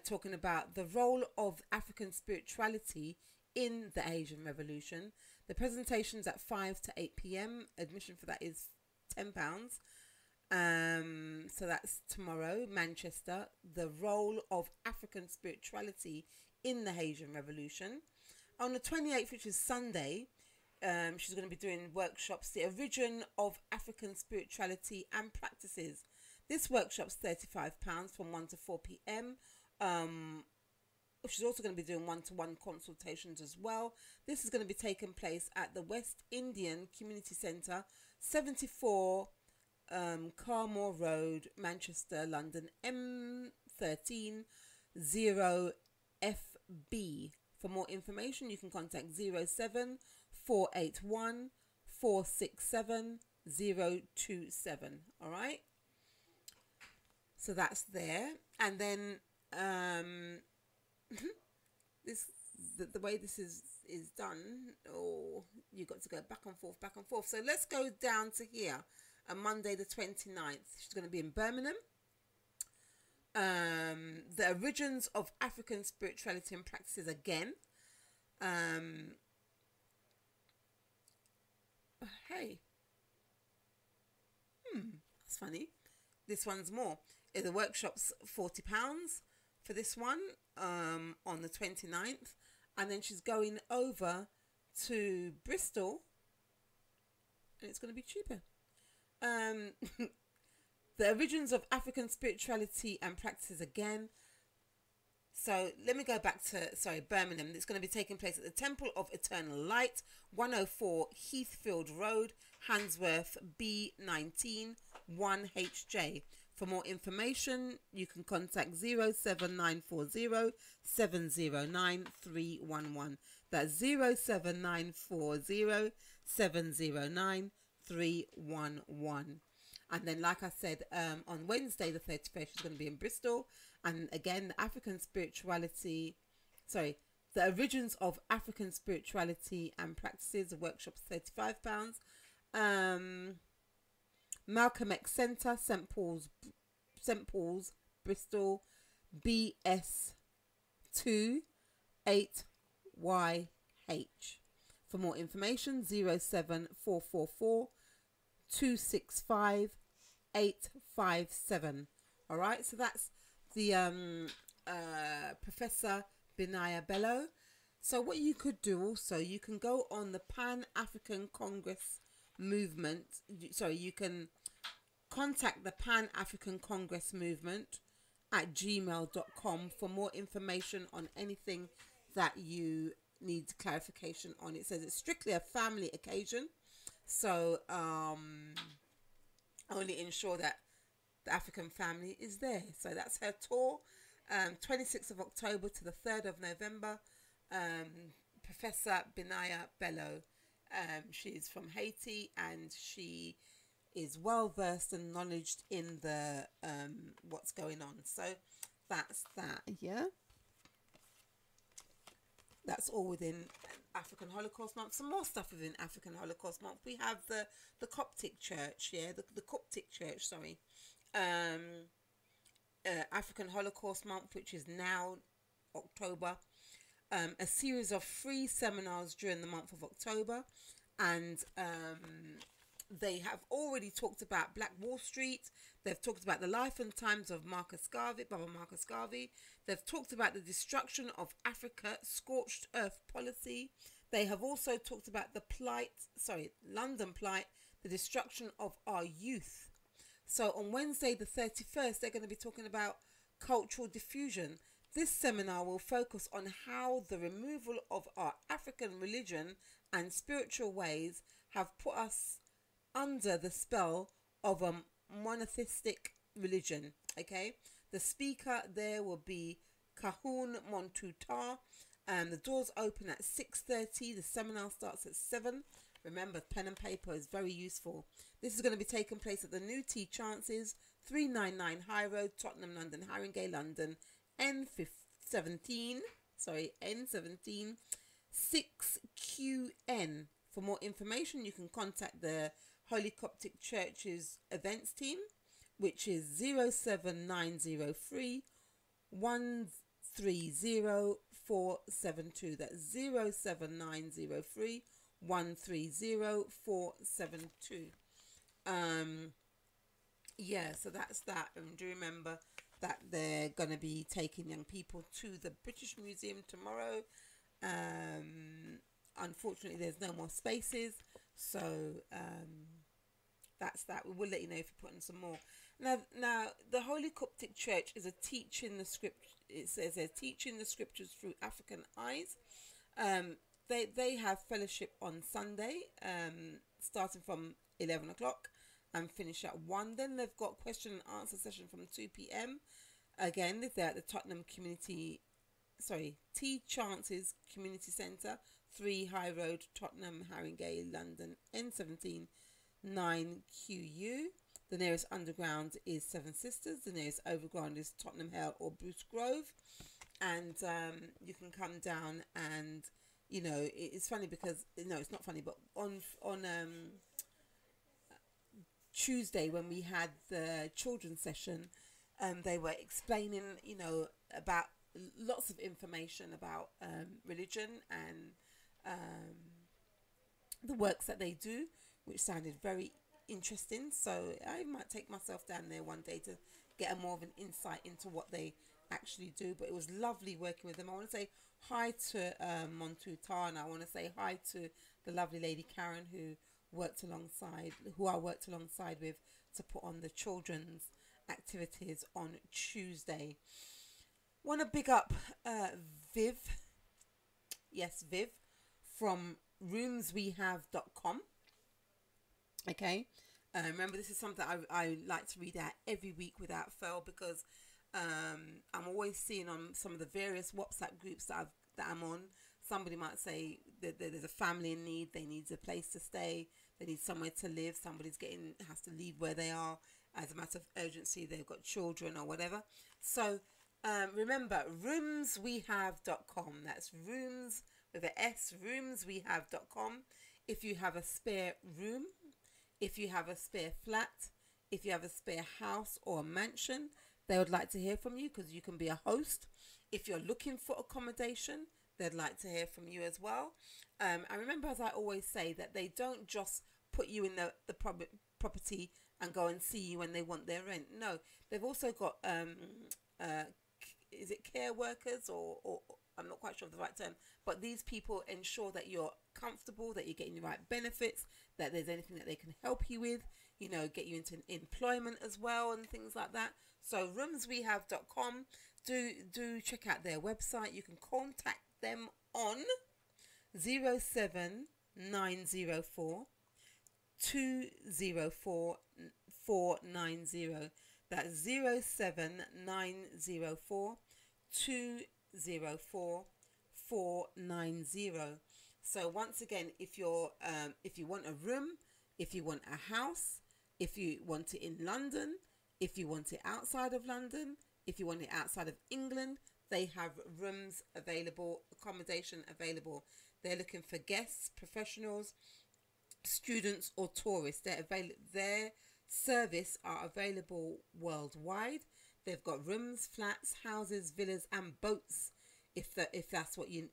talking about the role of African spirituality in the Asian Revolution. The presentation's at 5 to 8 p.m. Admission for that is £10. So that's tomorrow, Manchester. The role of African spirituality in the Asian Revolution. On the 28th, which is Sunday, she's going to be doing workshops, The Origin of African Spirituality and Practices. This workshop's £35 from 1 to 4 p.m. She's also going to be doing one-to-one consultations as well. This is going to be taking place at the West Indian Community Centre, 74 Carmore Road, Manchester, London, M13 0FB. For more information, you can contact 07 481 467 027. All right. So that's there. And then this the way this is done, or you got to go back and forth. So let's go down to here. On Monday the 29th, she's going to be in Birmingham. The Origins of African Spirituality and Practices again. Hey. That's funny. This one's more. The workshop's £40 for this one on the 29th. And then she's going over to Bristol. And it's going to be cheaper. The Origins of African Spirituality and Practices again. So let me go back to, Birmingham. It's going to be taking place at the Temple of Eternal Light, 104 Heathfield Road, Handsworth, B19 1HJ. For more information, you can contact 07940 709 311. That's 07940 709 311. And then, like I said, on Wednesday the 31st, she's going to be in Bristol. And again, the Origins of African Spirituality and Practices, the workshop's £35. Malcolm X Centre, St Paul's, Bristol, BS2 8YH. For more information, 07444 265 857. All right, so that's the Professor Binaya Bello. So what you could do also, you can go on the Pan-African Congress movement. You can contact the Pan-African Congress movement at gmail.com for more information on anything that you need clarification on. It says it's strictly a family occasion. So only ensure that the African family is there. So that's her tour, 26th of October to the 3rd of November. Professor Benaya Bello, she's from Haiti, and she is well versed and knowledged in the what's going on. So that's that. Yeah, that's all within African Holocaust Month. Some more stuff within African Holocaust Month. We have the Coptic Church, the Coptic Church, sorry. African Holocaust Month, which is now October. A series of free seminars during the month of October, and they have already talked about Black Wall Street. They've talked about the life and times of Marcus Garvey, Baba Marcus Garvey. They've talked about the destruction of Africa, scorched earth policy. They have also talked about the London plight, the destruction of our youth. So on Wednesday the 31st, they're going to be talking about cultural diffusion. This seminar will focus on how the removal of our African religion and spiritual ways have put us under the spell of a monotheistic religion. Okay, the speaker there will be Kahun Montutar, and the doors open at 6:30. The seminar starts at 7. Remember, pen and paper is very useful. This is going to be taking place at the New Tea Chances, 399 High Road, Tottenham, London, Haringey, London, N17 6QN. For more information, you can contact the Holy Coptic Church's events team, which is 07903 130472. That's 07903 130472. Yeah, so that's that. And do remember that they're going to be taking young people to the British Museum tomorrow. Unfortunately, there's no more spaces, so that's that. We will let you know if we put in some more. Now, the Holy Coptic Church is a teaching the script. It says they're teaching the scriptures through African eyes. They have fellowship on Sunday, starting from 11 o'clock and finish at 1. Then they've got question and answer session from 2 p.m. Again, they're at the Tottenham Tea Chances Community Centre, 3 High Road, Tottenham, Haringey, London, N17 9QU. The nearest underground is Seven Sisters. The nearest overground is Tottenham Hale or Bruce Grove. And you can come down, and you know, it's funny because, no, it's not funny, but on Tuesday when we had the children's session, they were explaining, you know, about lots of information about religion and the works that they do, which sounded very interesting. So I might take myself down there one day to get a more of an insight into what they actually do. But it was lovely working with them. I want to say hi to Montutar, and I want to say hi to the lovely lady Karen who I worked alongside with to put on the children's activities on Tuesday. Want to big up Viv from roomswehave.com. Okay, remember, this is something I like to read out every week without fail, because I'm always seeing on some of the various WhatsApp groups that I'm on, somebody might say that there's a family in need, they need a place to stay, they need somewhere to live, has to leave where they are as a matter of urgency, they've got children or whatever. So remember, roomswehave.com. That's rooms with an S, roomswehave.com. If you have a spare room, if you have a spare flat, if you have a spare house or a mansion, they would like to hear from you, because you can be a host. If you're looking for accommodation, they'd like to hear from you as well. And remember, as I always say, that they don't just put you in the property and go and see you when they want their rent. No, they've also got is it care workers, or I'm not quite sure of the right term, but these people ensure that you're comfortable, that you're getting the right benefits, that there's anything that they can help you with, you know, get you into employment as well and things like that. So roomswehave.com, do check out their website. You can contact them on 07904 204 490. That's 07904 204 490. So once again, if you want a room, if you want a house, if you want it in London, if you want it outside of London, if you want it outside of England, they have rooms available, accommodation available. They're looking for guests, professionals, students or tourists. Their service are available worldwide. They've got rooms, flats, houses, villas and boats if that's what you're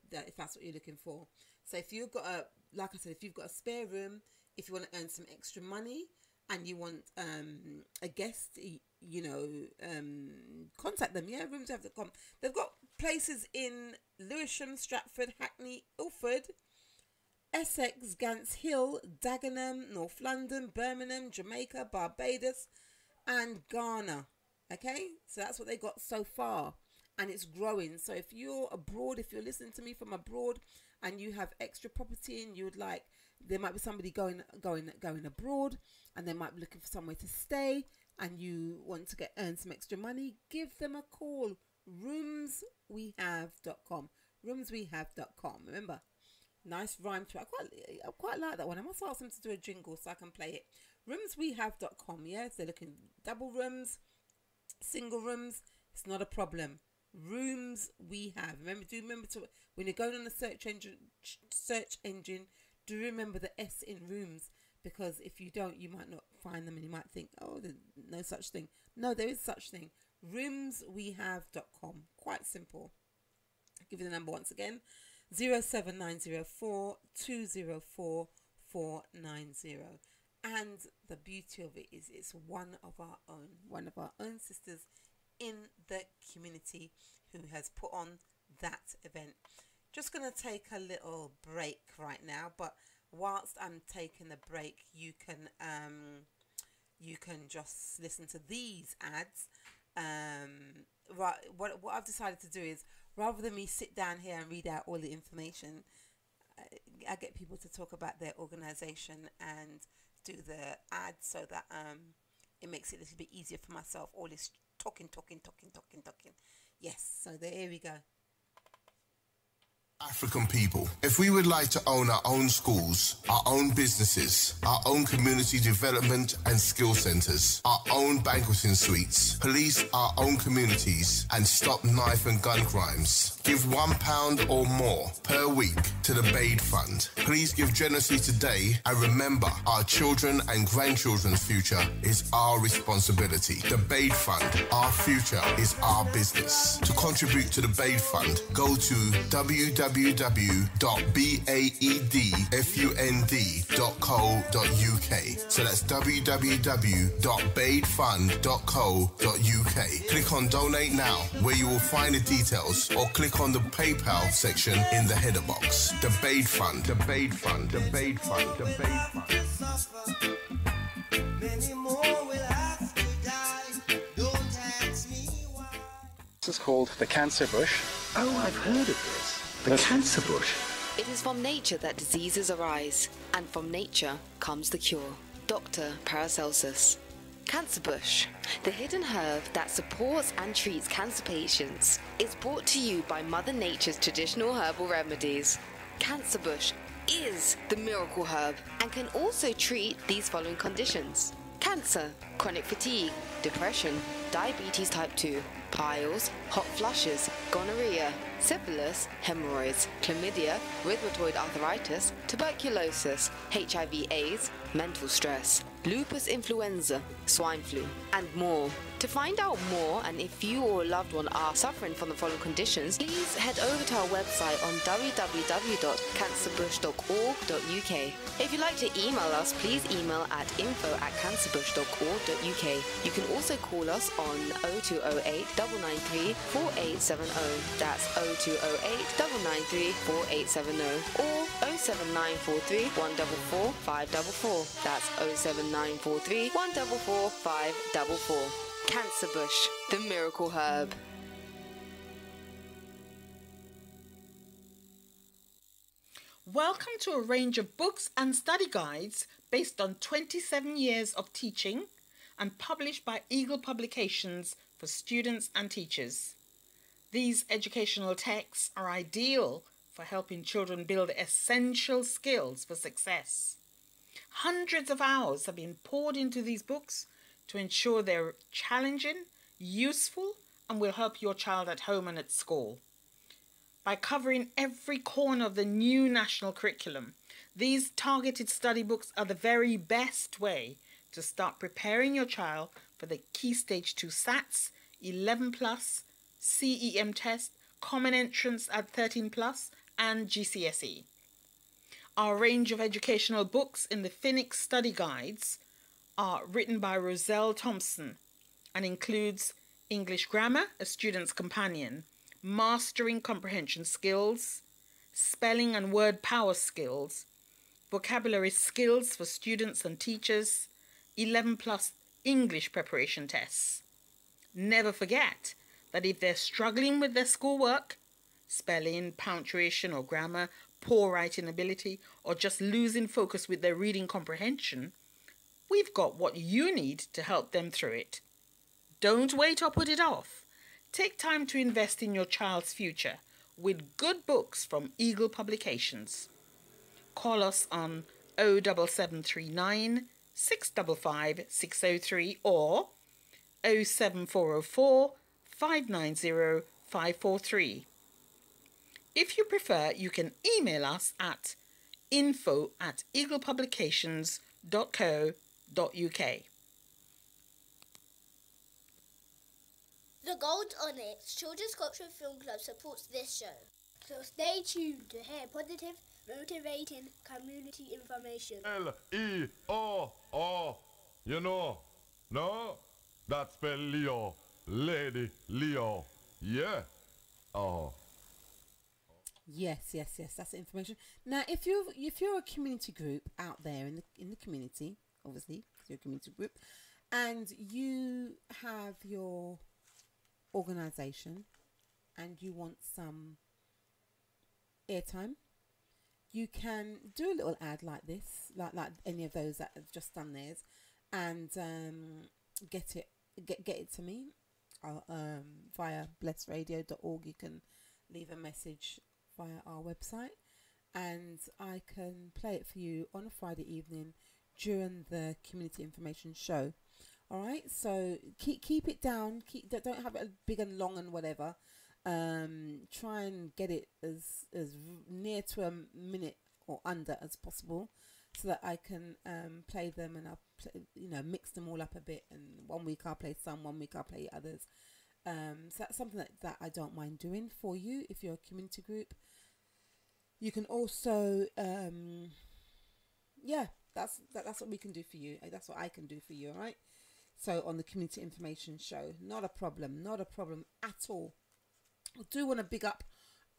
looking for. So if you've got if you've got a spare room, if you want to earn some extra money and you want a guest, contact them. Yeah, rooms.com. They've got places in Lewisham, Stratford, Hackney, Ilford, Essex, Gants Hill, Dagenham, North London, Birmingham, Jamaica, Barbados and Ghana. Okay, so that's what they got so far, and it's growing. So if you're abroad, if you're listening to me from abroad and you have extra property and you would like, there might be somebody going abroad and they might be looking for somewhere to stay and you want to earn some extra money, give them a call. Roomswehave.com. Roomswehave.com. Remember, nice rhyme to it. I quite like that one. I must ask them to do a jingle so I can play it. Roomswehave.com. Yes, they're looking double rooms, single rooms. It's not a problem. Rooms we have. Remember to, when you're going on a search engine, do remember the S in rooms, because if you don't, you might not find them and you might think, oh, there's no such thing. No, there is such thing. Roomswehave.com. Quite simple. I'll give you the number once again. 07904 204 490. And the beauty of it is it's one of our own sisters in the community who has put on that event. Just going to take a little break right now, but whilst I'm taking the break, you can just listen to these ads. Right, what I've decided to do is, rather than me sit down here and read out all the information, I get people to talk about their organisation and do the ads so that it makes it a little bit easier for myself. All this talking. Yes, so here we go. African people, if we would like to own our own schools, our own businesses, our own community development and skill centres, our own banqueting suites, police our own communities and stop knife and gun crimes, give £1 or more per week to the Bade Fund. Please give generously today and remember, our children and grandchildren's future is our responsibility. The Bade Fund, our future is our business. To contribute to the Bade Fund, go to www.baedfund.co.uk. So that's www.baedfund.co.uk. Click on Donate Now, where you will find the details, or click on the PayPal section in the header box. The Bade Fund, the Bade Fund, the Bade Fund, the Bade Fund. Many more will have to die. Don't ask me why. This is called the cancer bush. Oh, I've heard of this. The cancer bush. It is from nature that diseases arise, and from nature comes the cure. Dr. Paracelsus. Cancer bush, the hidden herb that supports and treats cancer patients, is brought to you by Mother Nature's traditional herbal remedies. Cancer bush is the miracle herb and can also treat these following conditions: cancer, chronic fatigue, depression, diabetes type 2, piles, hot flushes, gonorrhea, syphilis, hemorrhoids, chlamydia, rheumatoid arthritis, tuberculosis, HIV/AIDS, mental stress, lupus influenza, swine flu, and more. To find out more, and if you or a loved one are suffering from the following conditions, please head over to our website on www.cancerbush.org.uk. If you'd like to email us, please email at info@cancerbush.org.uk. You can also call us on 0208 993 4870. That's 0208 993 4870, or 07943 144 544. That's 07943 144 544. Cancer bush, the miracle herb. Welcome to a range of books and study guides based on 27 years of teaching and published by Eagle Publications for students and teachers. These educational texts are ideal for helping children build essential skills for success. Hundreds of hours have been poured into these books to ensure they're challenging, useful, and will help your child at home and at school. By covering every corner of the new national curriculum, these targeted study books are the very best way to start preparing your child for the Key Stage 2 SATs, 11 plus, CEM test, Common Entrance at 13 plus, and GCSE. Our range of educational books in the Phoenix Study Guides are written by Roselle Thompson and includes English Grammar, a student's companion, Mastering Comprehension Skills, Spelling and Word Power Skills, Vocabulary Skills for students and teachers, 11 plus English preparation tests. Never forget that if they're struggling with their schoolwork, spelling, punctuation or grammar, poor writing ability, or just losing focus with their reading comprehension, we've got what you need to help them through it. Don't wait or put it off. Take time to invest in your child's future with good books from Eagle Publications. Call us on 07739 655 603 or 07404 590 543. If you prefer, you can email us at info@eaglepublications.co.uk. The Gold Onyx Children's Cultural Film Club supports this show. So stay tuned to hear positive, motivating community information. L-E-O-O. You know? No? That spell Leo. Lady Leo. Yeah. Oh. Yes, that's the information. Now, if you're a community group out there in the community, obviously, if you're a community group, and you have your organization and you want some airtime, you can do a little ad like this, like any of those that have just done theirs, and get it to me via blessradio.org. You can leave a message via our website, and I can play it for you on a Friday evening during the community information show. All right, so keep it down. Don't have it big and long and whatever. Try and get it as near to a minute or under as possible, so that I can play them, and I'll mix them all up a bit. And 1 week I'll play some, 1 week I'll play others. So that's something that I don't mind doing for you if you're a community group. You can also, that's what we can do for you. That's what I can do for you. All right. So on the community information show, not a problem at all. I do want to big up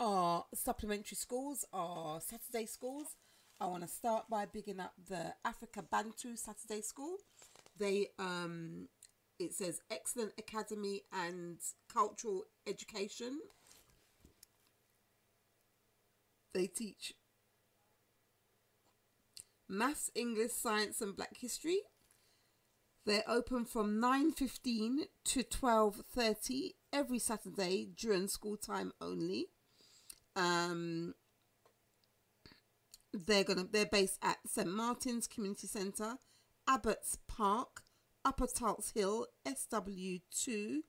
our supplementary schools, our Saturday schools. I want to start by bigging up the Africa Bantu Saturday School. They it says excellent academy and cultural education. They teach maths, English, science and black history. They're open from 9:15 to 12:30 every Saturday during school time only. They're based at St Martin's Community Centre, Abbots Park, Upper Tulse Hill, SW2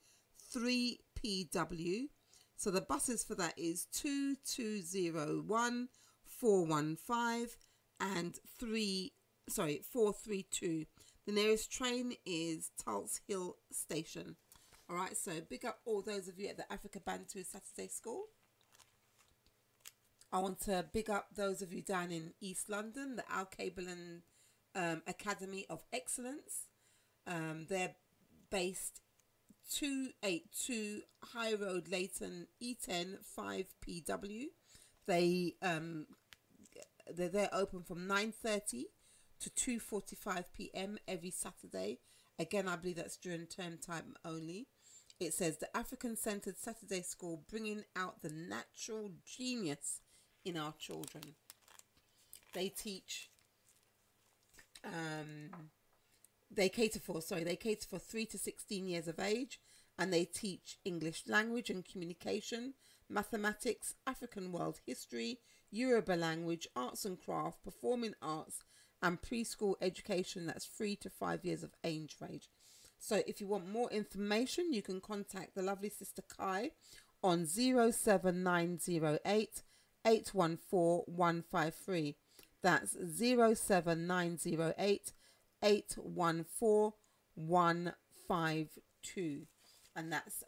3PW. So the buses for that is 2201 415 and 432. The nearest train is Tulse Hill Station. All right, so big up all those of you at the Africa Bantu Saturday School. I want to big up those of you down in East London, the Al Cabelin Academy of Excellence. They're based 282 High Road, Leighton, E10 5PW. They're open from 9:30 to 2:45 p.m. every Saturday. Again, I believe that's during term time only. It says the African-centered Saturday School, bringing out the natural genius in our children. They teach they cater for 3 to 16 years of age, and they teach English language and communication, mathematics, African world history, Yoruba language, arts and craft, performing arts, and preschool education. That's 3 to 5 years of age range. So if you want more information, you can contact the lovely sister Kai on 07908 814 153. That's 07908 814 152. And that's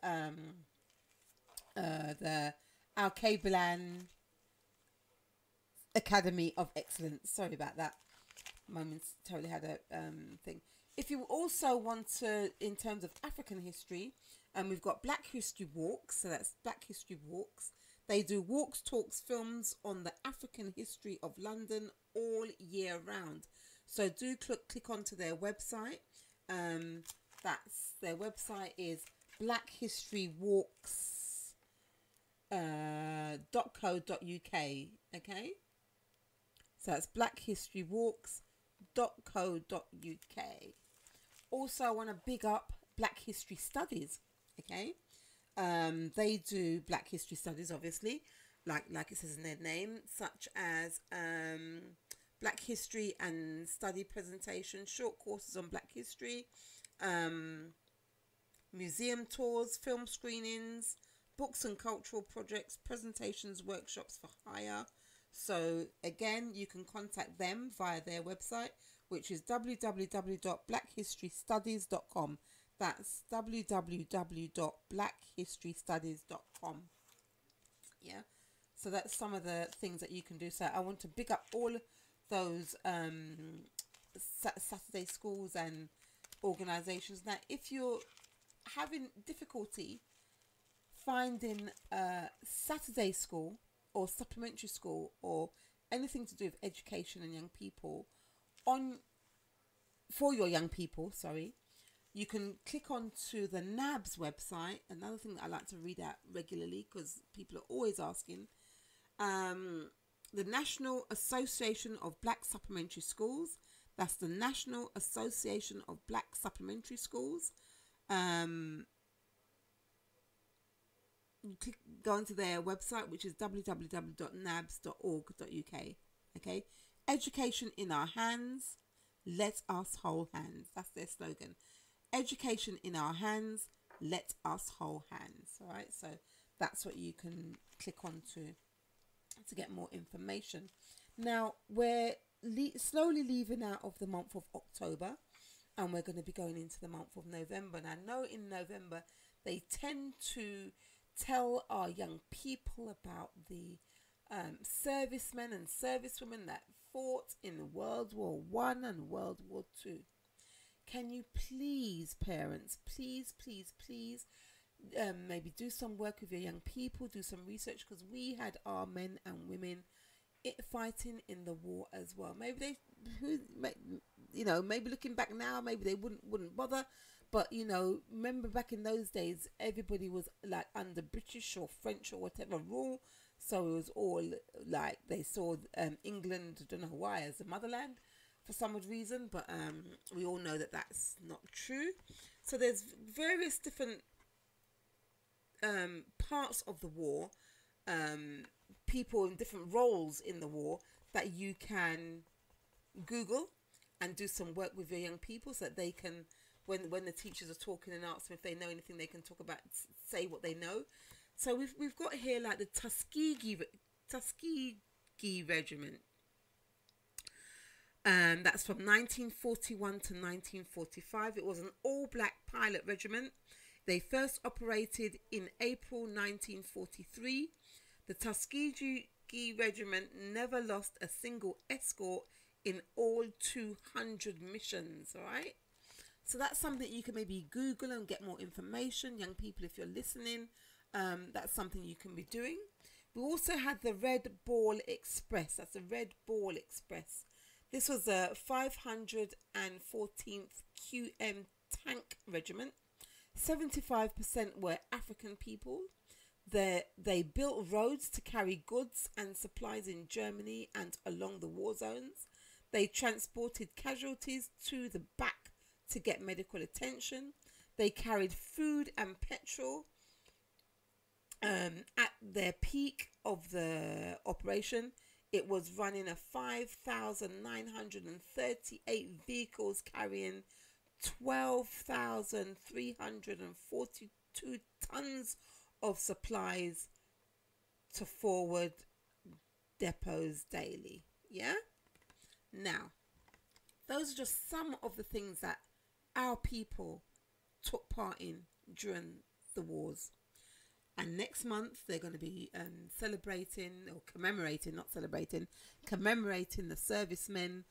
the Al Kabilan Academy of Excellence. Sorry about that. Momentarily had a thing. If you also want to, in terms of African history, we've got Black History Walks. So that's Black History Walks. They do walks, talks, films on the African history of London all year round. So do click onto their website. That's their website is blackhistorywalks.co.uk. Okay, so that's blackhistorywalks.co.uk. Also, I want to big up Black History Studies. Okay, they do Black History Studies, obviously, like it says in their name, such as Black History and Study presentation, short courses on Black History, museum tours, film screenings, books and cultural projects, presentations, workshops for hire. So again, you can contact them via their website, which is www.blackhistorystudies.com. That's www.blackhistorystudies.com. Yeah, so that's some of the things that you can do. So I want to big up all those Saturday schools and organizations. Now, if you're having difficulty finding a Saturday school or supplementary school or anything to do with education and young people for your young people, you can click on to the NABS website. Another thing that I like to read out regularly because people are always asking. The National Association of Black Supplementary Schools. That's the National Association of Black Supplementary Schools. You go onto their website, which is www.nabs.org.uk. Okay, education in our hands, let us hold hands. That's their slogan. Education in our hands, let us hold hands. All right, so that's what you can click on to get more information. Now we're slowly leaving out of the month of October, and we're going to be going into the month of November. And I know in November they tend to tell our young people about the servicemen and servicewomen that fought in World War One and World War Two. Can you please, parents, please, maybe do some work with your young people, do some research, because we had our men and women fighting in the war as well. Maybe maybe looking back now, maybe they wouldn't bother. But, remember back in those days, everybody was like under British or French or whatever rule. So it was all like they saw England, I don't know why, as a motherland for some odd reason. But we all know that that's not true. So there's various different parts of the war, people in different roles in the war that you can Google and do some work with your young people so that they can, when the teachers are talking and ask them if they know anything, they can talk about, say what they know. So we've got here like the Tuskegee Regiment. That's from 1941 to 1945. It was an all-black pilot regiment. They first operated in April 1943. The Tuskegee Regiment never lost a single escort in all 200 missions, all right? So that's something you can maybe Google and get more information. Young people, if you're listening, that's something you can be doing. We also had the Red Ball Express. That's the Red Ball Express. This was a 514th QM Tank Regiment. 75% were African people. They built roads to carry goods and supplies in Germany and along the war zones. They transported casualties to the back to get medical attention. They carried food and petrol. At their peak of the operation, it was running a 5,938 vehicles carrying 12,342 tons of supplies to forward depots daily. Yeah? Now, those are just some of the things that our people took part in during the wars. And next month they're going to be commemorating the servicemen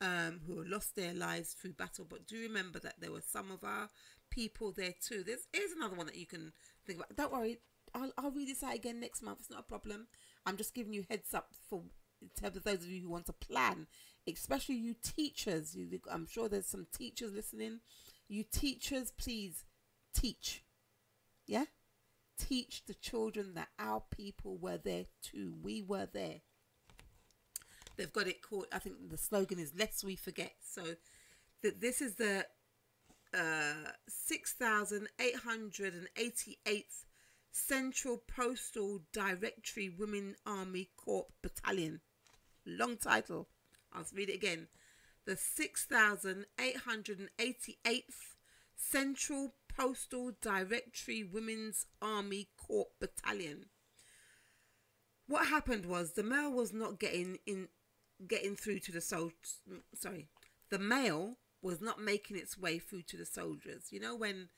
who lost their lives through battle. But do remember that there were some of our people there too. Here's another one that you can think about. Don't worry, I'll read this out again next month. It's not a problem. I'm just giving you heads up for in terms of those of you who want to plan, especially you teachers. I'm sure there's some teachers listening. You teachers, please teach. Yeah? Teach the children that our people were there too. We were there. They've got it called, I think the slogan is "Lest we forget." So this is the 6,888th Central Postal Directory Women Army Corps Battalion. Long title. I'll read it again. The 6,888th Central Postal Directory Women's Army Corps Battalion. What happened was the mail was not getting through to the soldiers. Sorry, the mail was not making its way through to the soldiers. You know when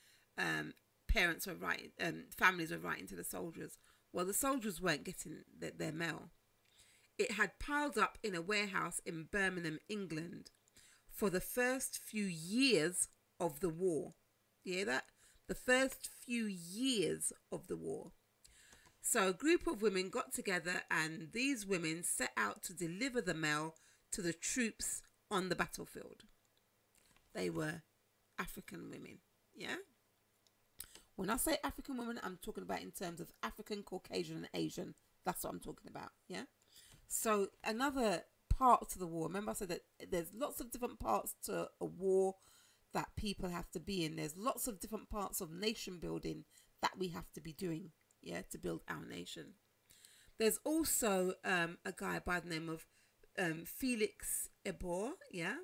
parents are writing, families are writing to the soldiers. Well, the soldiers weren't getting their mail. It had piled up in a warehouse in Birmingham, England, for the first few years of the war. You hear that? The first few years of the war. So a group of women got together and these women set out to deliver the mail to the troops on the battlefield. They were African women, yeah? When I say African women, I'm talking about in terms of African, Caucasian and Asian. That's what I'm talking about, yeah? So another part to the war. Remember I said that there's lots of different parts to a war that people have to be in. There's lots of different parts of nation building that we have to be doing, yeah, to build our nation. There's also a guy by the name of Felix Ebor, yeah.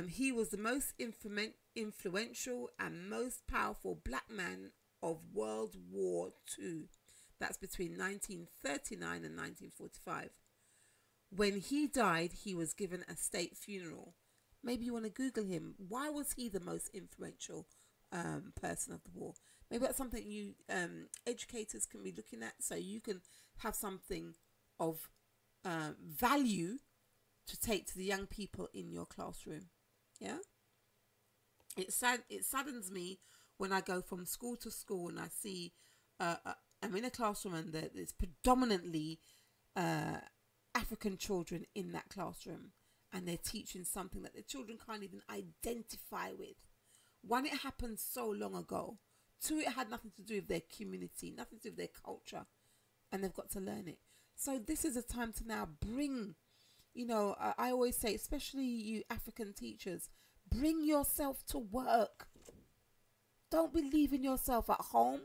He was the most influential and most powerful black man of World War II. That's between 1939 and 1945. When he died, he was given a state funeral. Maybe you want to Google him. Why was he the most influential person of the war? Maybe that's something you educators can be looking at, so you can have something of value to take to the young people in your classroom. Yeah. It saddens me when I go from school to school and I see I'm in a classroom and there's predominantly African children in that classroom, and they're teaching something that the children can't even identify with. One, it happened so long ago. Two, it had nothing to do with their community, nothing to do with their culture, and they've got to learn it. So this is a time to now bring, you know, I always say, especially you African teachers, bring yourself to work. Don't be leaving yourself at home.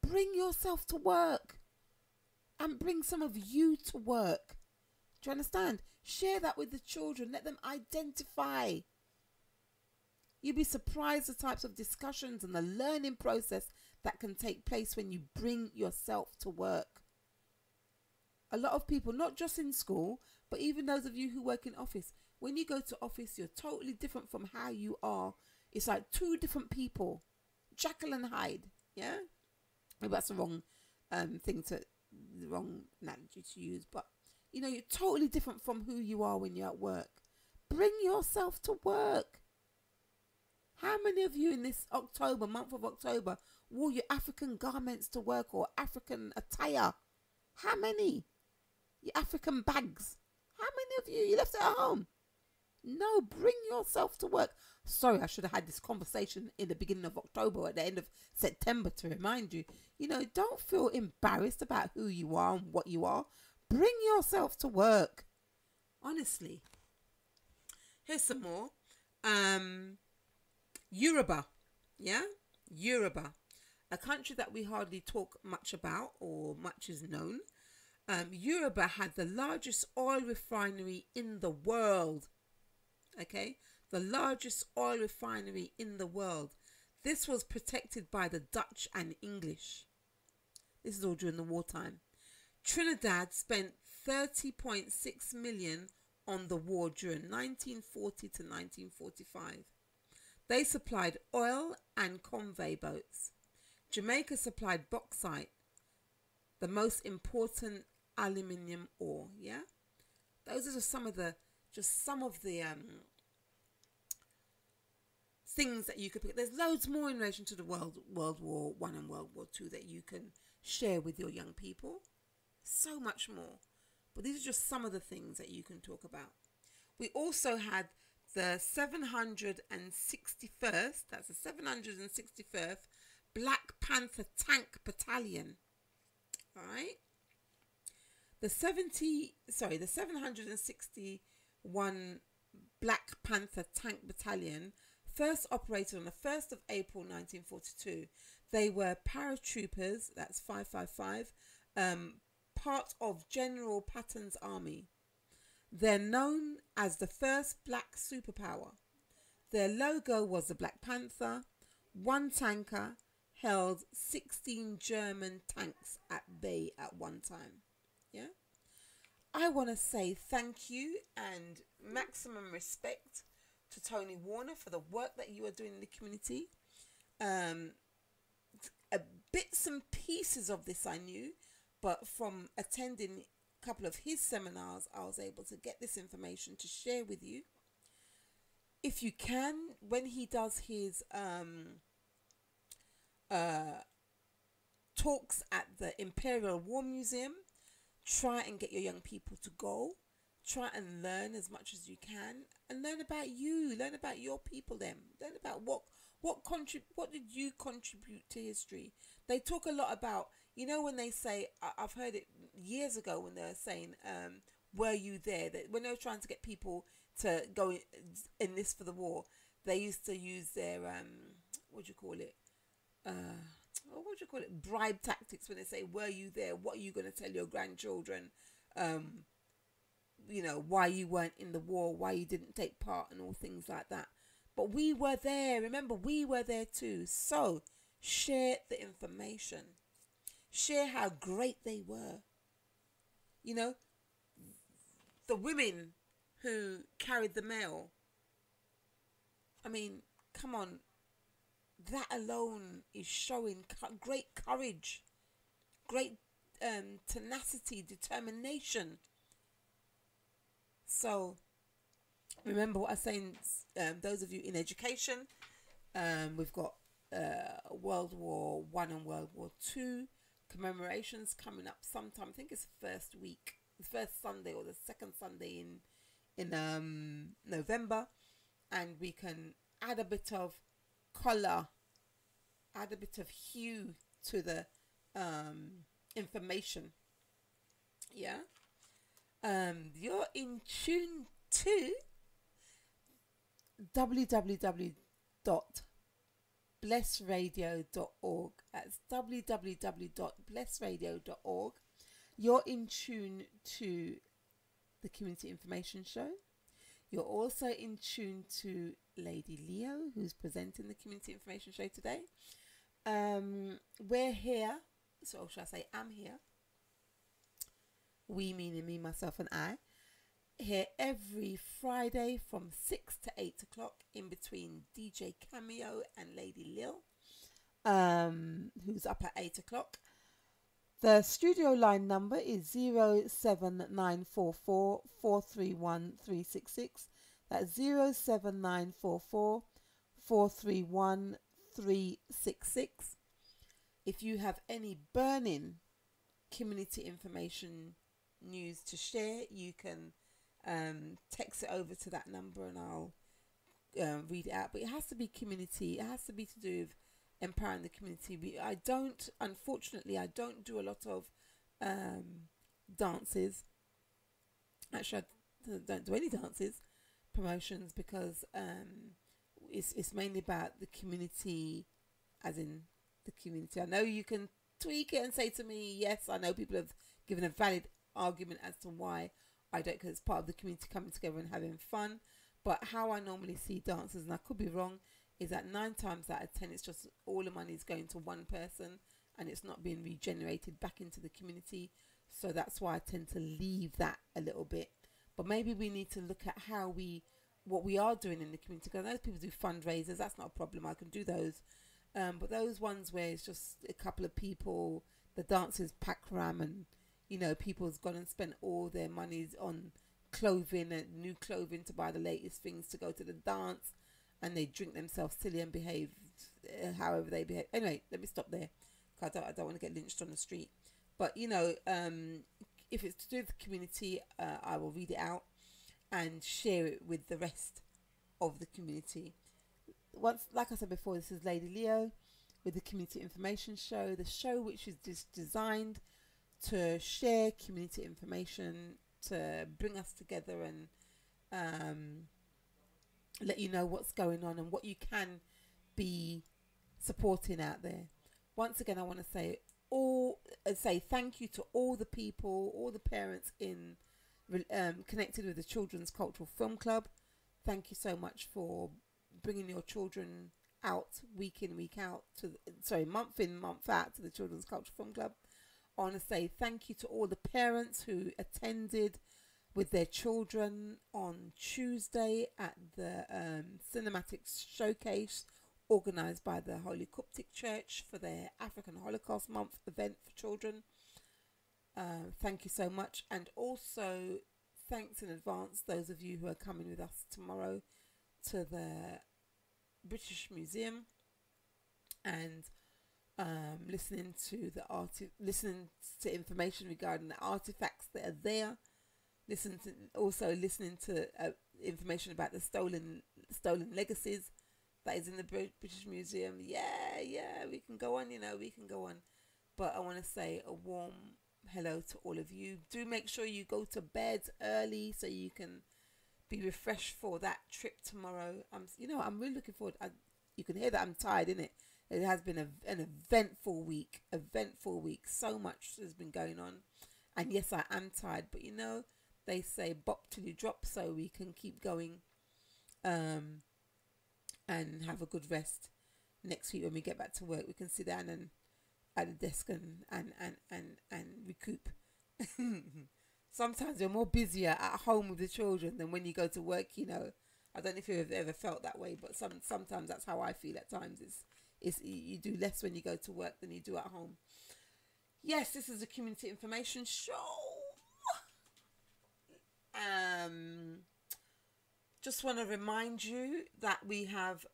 Bring yourself to work and bring some of you to work. Do you understand? Share that with the children. Let them identify. You'd be surprised the types of discussions and the learning process that can take place when you bring yourself to work. A lot of people, not just in school, but even those of you who work in office, when you go to office, you're totally different from how you are. It's like two different people. Jekyll and Hyde. Yeah? Maybe that's the wrong wrong analogy to use, but you know, you're totally different from who you are when you're at work. Bring yourself to work. How many of you in this month of October, wore your African garments to work or African attire? How many? Your African bags. How many of you left it at home? No, bring yourself to work. Sorry, I should have had this conversation in the beginning of October or at the end of September to remind you. You know, don't feel embarrassed about who you are and what you are. Bring yourself to work. Honestly. Here's some more. Yoruba, yeah, Yoruba, a country that we hardly talk much about or much is known. Yoruba had the largest oil refinery in the world. Okay, the largest oil refinery in the world. This was protected by the Dutch and English. This is all during the wartime. Trinidad spent 30.6 million on the war during 1940 to 1945. They supplied oil and convoy boats. Jamaica supplied bauxite, the most important aluminium ore. Yeah, those are just some of the things that you could pick. There's loads more in relation to the World War One and World War Two that you can share with your young people. So much more. But these are just some of the things that you can talk about. We also had the 761st, that's the 761st Black Panther Tank Battalion. All right. The 761 Black Panther Tank Battalion first operated on the 1st of April 1942. They were paratroopers, that's 555, part of General Patton's army. They're known as the first black superpower. Their logo was the Black Panther. One tanker held 16 German tanks at bay at one time. Yeah. I want to say thank you and maximum respect to Tony Warner for the work that you are doing in the community. Bits and pieces of this I knew, but from attending a couple of his seminars, I was able to get this information to share with you. If you can, when he does his talks at the Imperial War Museum, try and get your young people to go. Try and learn as much as you can, and learn about you, learn about your people. Learn about what did you contribute to history. They talk a lot about, when they say, I've heard it years ago when they were saying, were you there? That when they were trying to get people to go enlist for the war, they used to use their bribe tactics when they say, were you there? What are you going to tell your grandchildren? Why you weren't in the war, why you didn't take part, and all things like that. But we were there. Remember, we were there too. So share the information. Share how great they were. The women who carried the mail. I mean, come on. That alone is showing great courage, great tenacity, determination. So remember what I was saying, those of you in education, we've got World War One and World War Two commemorations coming up sometime. I think it's the first Sunday or the second Sunday in November, and we can add a bit of colour, add a bit of hue to the information. Yeah. You're in tune to www.blessradio.org. That's www.blessradio.org. You're in tune to the Community Information Show. You're also in tune to Lady Leo, who's presenting the Community Information Show today. We're here, so should I say I'm here. We meaning me, myself and I, here every Friday from 6 to 8 o'clock, in between DJ Cameo and Lady Lil, who's up at 8 o'clock. The studio line number is 07944 431 366. That's 07944 431 366. If you have any burning community information news to share, you can text it over to that number and I'll read it out. But it has to be community. It has to be to do with empowering the community. Unfortunately, I don't do a lot of dances. Actually, I don't do any dances promotions because it's mainly about the community, as in the community. I know you can tweak it and say to me, yes, I know people have given a valid argument as to why I don't, because it's part of the community coming together and having fun. But how I normally see dancers, and I could be wrong, is that 9 times out of 10 it's just all the money is going to one person and it's not being regenerated back into the community. So that's why I tend to leave that a little bit. But maybe we need to look at what we are doing in the community, because I know people do fundraisers. That's not a problem, I can do those. But those ones where it's just a couple of people, the dancers pack ram, and you know, people's gone and spent all their monies on clothing and new clothing to buy the latest things to go to the dance, and they drink themselves silly and behave however they behave. Anyway, let me stop there, because I don't want to get lynched on the street. But you know, if it's to do with the community, I will read it out and share it with the rest of the community. Once, like I said before, this is Lady Leo with the Community Information Show, the show which is just designed to share community information, to bring us together and let you know what's going on and what you can be supporting out there. Once again, I want to say thank you to all the people, all the parents connected with the Children's Cultural Film Club. Thank you so much for bringing your children out week in, week out month in, month out to the Children's Cultural Film Club. I want to say thank you to all the parents who attended with their children on Tuesday at the Cinematic Showcase organised by the Holy Coptic Church for their African Holocaust Month event for children. Thank you so much. And also thanks in advance those of you who are coming with us tomorrow to the British Museum and listening to information regarding the artifacts that are there. Listening to information about the stolen legacies that is in the British Museum. Yeah, we can go on, we can go on. But I want to say a warm hello to all of you. Do make sure you go to bed early so you can be refreshed for that trip tomorrow. I'm really looking forward. You can hear that I'm tired, innit? It has been an eventful week. So much has been going on. And yes, I am tired, but they say bop till you drop, so we can keep going and have a good rest. Next week when we get back to work, we can sit down and at the desk and recoup. Sometimes you're more busier at home with the children than when you go to work. I don't know if you've ever felt that way, but sometimes that's how I feel at times. It's you do less when you go to work than you do at home. Yes, this is a community information show. Just want to remind you that we have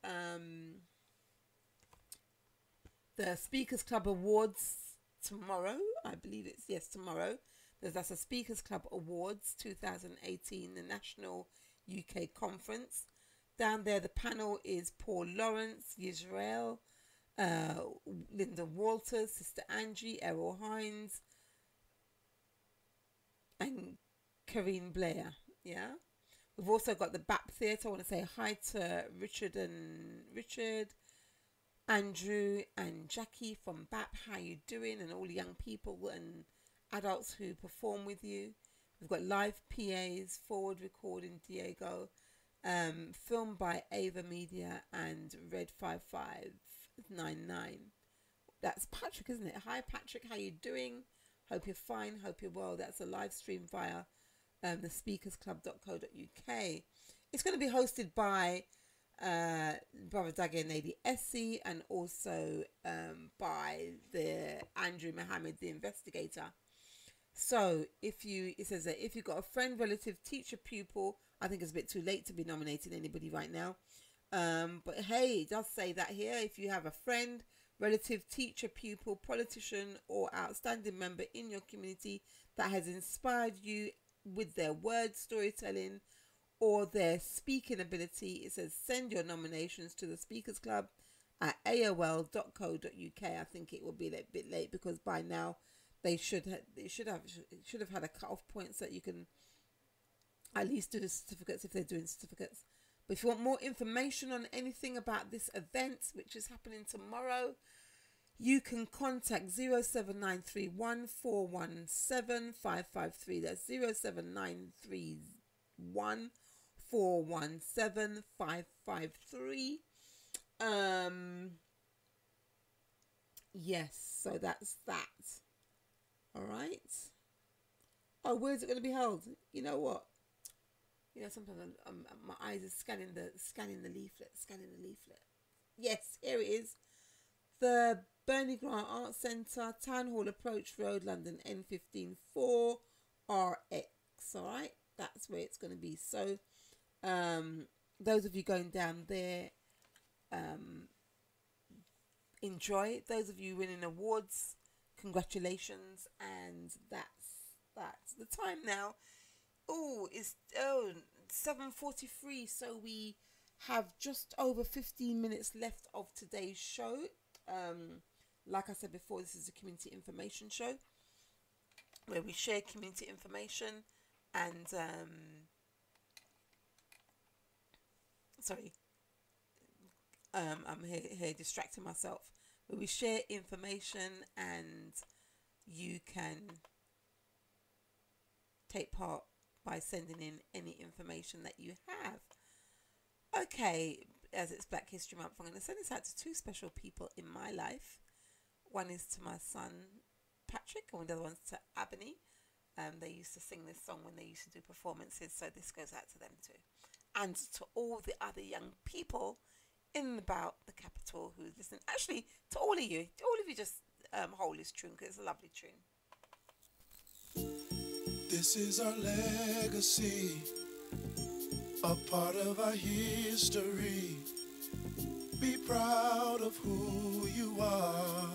the Speakers Club Awards tomorrow. I believe it's tomorrow. That's a Speakers Club Awards 2018, the National UK Conference. Down there, the panel is Paul Lawrence, Yisrael, Linda Walters, Sister Angie, Errol Hines, and Karine Blair. Yeah. We've also got the BAP Theatre. I want to say hi to Richard, Andrew and Jackie from BAP. How you doing? And all the young people and adults who perform with you. We've got live PAs, forward recording Diego, filmed by Ava Media and Red 5599. That's Patrick, isn't it? Hi Patrick, how you doing? Hope you're fine, hope you're well. That's a live stream via the speakersclub.co.uk. It's going to be hosted by Brother Dagger and Lady Essie, and also by the Andrew Mohammed, the investigator. So it says that if you've got a friend, relative, teacher, pupil, I think it's a bit too late to be nominating anybody right now. But hey, it does say that here. If you have a friend, relative, teacher, pupil, politician, or outstanding member in your community that has inspired you with their word storytelling or their speaking ability, it says send your nominations to the Speakers Club at aol.co.uk. I think it will be a bit late because by now they should have had a cut-off point so that you can at least do the certificates if they're doing certificates. But if you want more information on anything about this event, which is happening tomorrow, you can contact 07931 417 553. That's 07931 417 553. Yes, so that's that. All right. Oh, where's it going to be held? You know what? You know, sometimes my eyes are scanning the leaflet. Yes, here it is. The Bernie Grant Arts Centre, Town Hall Approach Road, London, N15 4RX. All right, that's where it's going to be. So, those of you going down there, enjoy. Those of you winning awards, congratulations. And that's the time now. It's 7:43, so we have just over 15 minutes left of today's show. Like I said before, this is a community information show where we share community information and I'm here distracting myself. Where we share information and you can take part by sending in any information that you have. Okay, as it's Black History Month, I'm going to send this out to two special people in my life. One is to my son Patrick, and the other one's to Ebony. They used to sing this song when they used to do performances, so this goes out to them too. And to all the other young people in and about the capital who listen. Actually, to all of you just hold this tune because it's a lovely tune. This is our legacy, a part of our history. Be proud of who you are,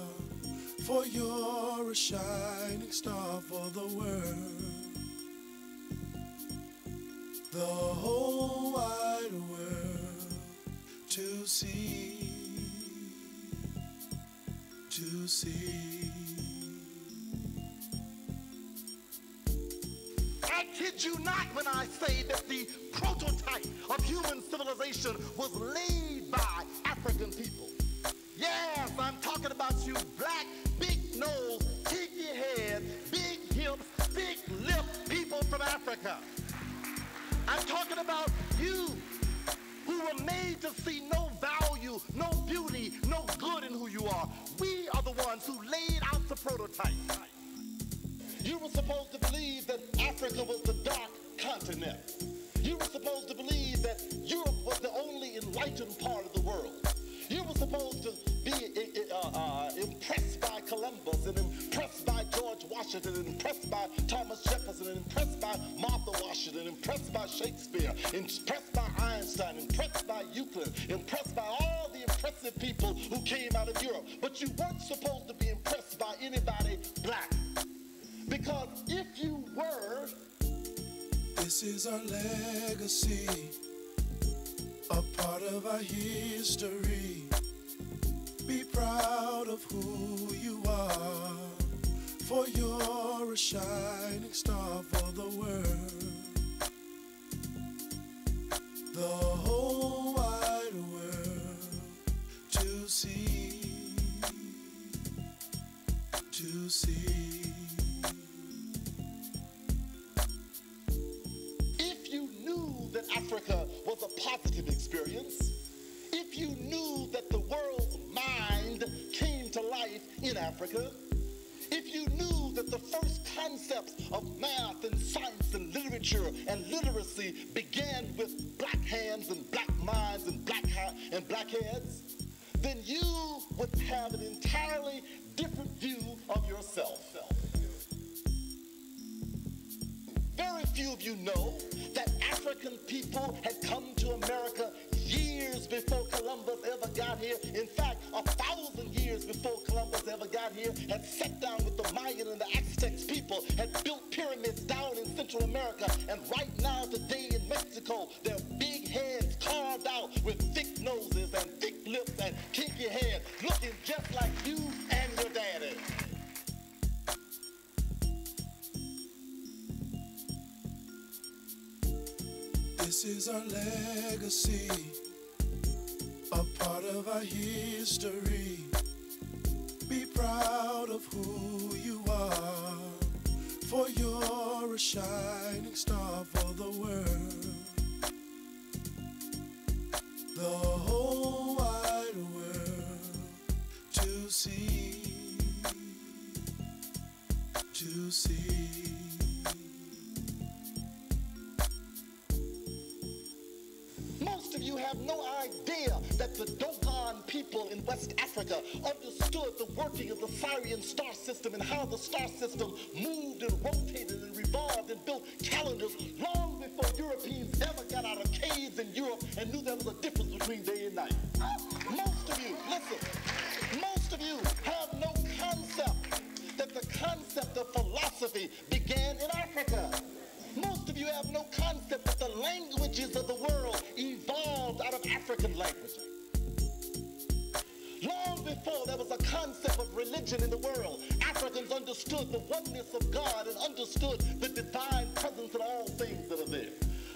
for you're a shining star for the world. The whole wide world to see, to see. I kid you not when I say that the prototype of human civilization was laid by African people. Yes, I'm talking about you black, big nose, kinky head, big hips, big lip people from Africa. I'm talking about you who were made to see no value, no beauty, no good in who you are. We are the ones who laid out the prototype. You were supposed to believe that Africa was the dark continent. You were supposed to believe that Europe was the only enlightened part of the world. You were supposed to be impressed by Columbus and impressed by George Washington and impressed by Thomas Jefferson and impressed by Martha Washington, impressed by Shakespeare, impressed by Einstein, impressed by Euclid, impressed by all the impressive people who came out of Europe. But you weren't supposed to be impressed by anybody black. Because if you were... This is our legacy, a part of our history. Be proud of who you are, for you're a shining star for the world. The whole wide world to see, to see. That Africa was a positive experience, if you knew that the world's mind came to life in Africa, if you knew that the first concepts of math and science and literature and literacy began with black hands and black minds and black heads, then you would have an entirely different view of yourself. Very few of you know that African people had come to America years before Columbus ever got here. In fact, 1,000 years before Columbus ever got here, had sat down with the Mayan and the Aztecs people, had built pyramids down in Central America, and right now today in Mexico, there are big heads carved out with thick noses and thick lips and kinky hair, looking just like you and your daddy. This is our legacy, a part of our history. Be proud of who you are, for you're a shining star for the world. The whole wide world to see, to see. Most of you have no idea that the Dogon people in West Africa understood the working of the Sirian star system and how the star system moved and rotated and revolved and built calendars long before Europeans ever got out of caves in Europe and knew there was a difference between day and night. Most of you, listen, most of you have no concept that the concept of philosophy began in Africa. Most of you have no concept that the languages of the world evolved out of African language. Long before there was a concept of religion in the world, Africans understood the oneness of God and understood the divine presence in all things that are there.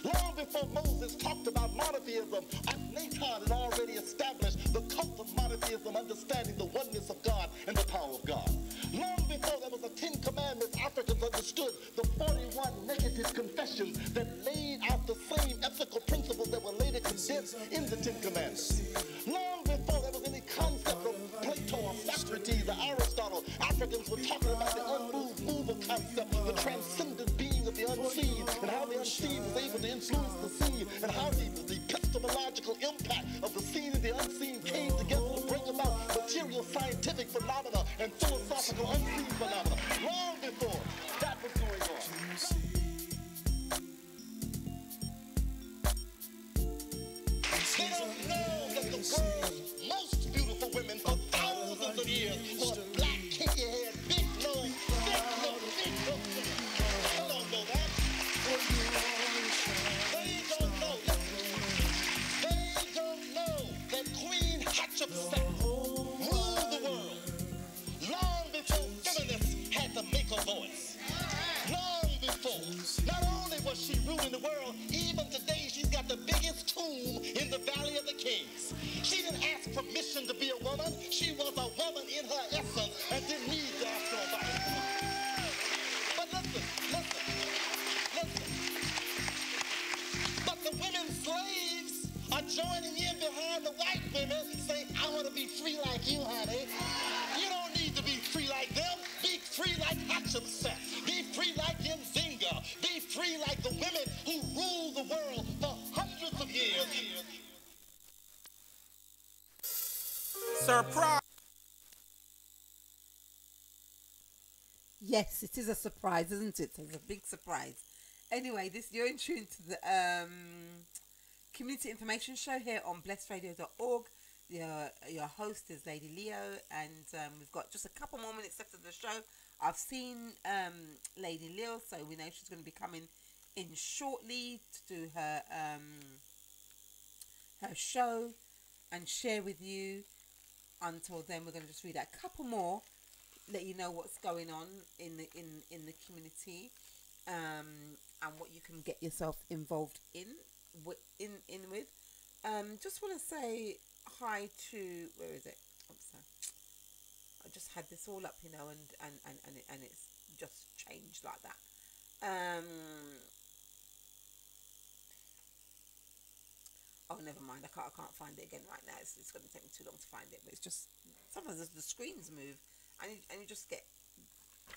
Long before Moses talked about monotheism, Akhenaten had already established the cult of monotheism, understanding the oneness of God and the power of God. Long before there was a 10 Commandments, Africans understood the 41 negative confessions that laid out the same ethical principles that were later condensed in the 10 Commandments. Long before there was any concept of Plato or Socrates or Aristotle, Africans were talking about the unmoved mover concept, the transcendent being of the unseen, and how the unseen was able to influence the seen, and how the epistemological impact of the seen and the unseen came together to bring about material scientific phenomena and philosophical unseen phenomena. Long before that was going on. They don't know that the world's most beautiful women for thousands of years were black, kinky-haired, big nose, thick nose, big nose. They don't know that. They don't know. They don't know that Queen Hatshepsut ruled the world long before feminists had to make a voice. Long before. Not only was she ruling the world, even today she's got the biggest tomb in the Valley of the Kings. She didn't ask permission to be a woman. She was a woman in her essence and didn't need to ask nobody. But listen. But the women slaves are joining in behind the white women saying, I want to be free like you, honey. You don't need to be free like them. Be free like Hatshepsut. Be free like Nzinga. Be free like the women who ruled the world for hundreds of years. Surprise! Yes, it is a surprise, isn't it? It's a big surprise. Anyway, you're in tune to the community information show here on blessradio.org. Your host is Lady Leo, and we've got just a couple more minutes left of the show. I've seen Lady Leo, so we know she's going to be coming in shortly to do her show and share with you. Until then, we're going to just read out a couple more, let you know what's going on in the community, and what you can get yourself involved in with. Just want to say hi to, where is it? I just had this all up, and it's just changed like that. Oh, never mind. I can't find it again right now. It's going to take me too long to find it. But it's just sometimes the screens move, and you just get.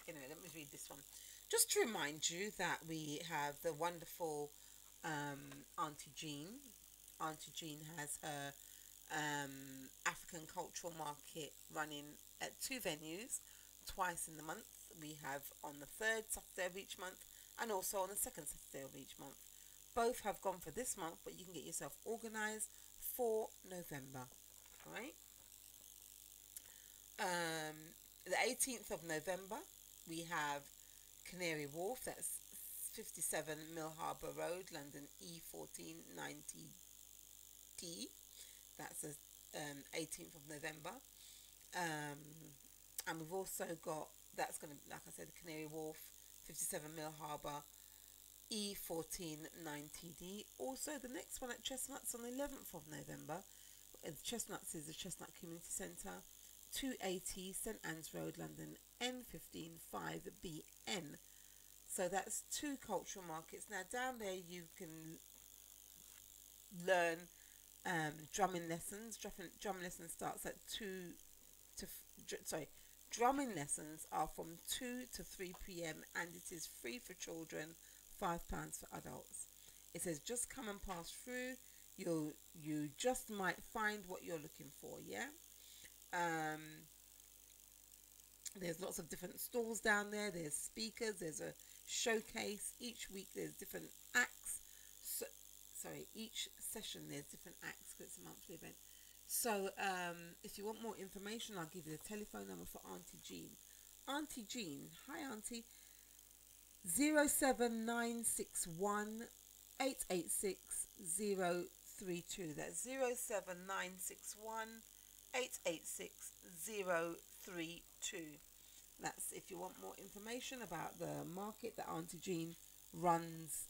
Let me read this one. Just to remind you that we have the wonderful Auntie Jean. Auntie Jean has her African Cultural Market running at 2 venues, twice in the month. We have on the 3rd Saturday of each month, and also on the 2nd Saturday of each month. Both have gone for this month, but you can get yourself organised for November. All right. The 18th of November, we have Canary Wharf. That's 57 Mill Harbour Road, London E1490D. That's the 18th of November. And we've also got, that's going to, like I said, Canary Wharf, 57 Mill Harbour, E149TD. Also, the next one at Chestnuts on the 11th of November. Chestnuts is the Chestnut Community Centre, 280 St Anne's Road, London, N15 5BN. So that's two cultural markets. Now down there you can learn drumming lessons. Drumming lessons starts at drumming lessons are from 2 to 3 p.m. and it is free for children, £5 for adults. It says just come and pass through. You just might find what you're looking for, yeah? There's lots of different stalls down there. There's speakers. There's a showcase. Each week there's different acts. Each session there's different acts because it's a monthly event. So if you want more information, I'll give you the telephone number for Auntie Jean. Auntie Jean, hi Auntie. 07961 886 032. That's 07961 886 032. That's if you want more information about the market that Auntie Jean runs.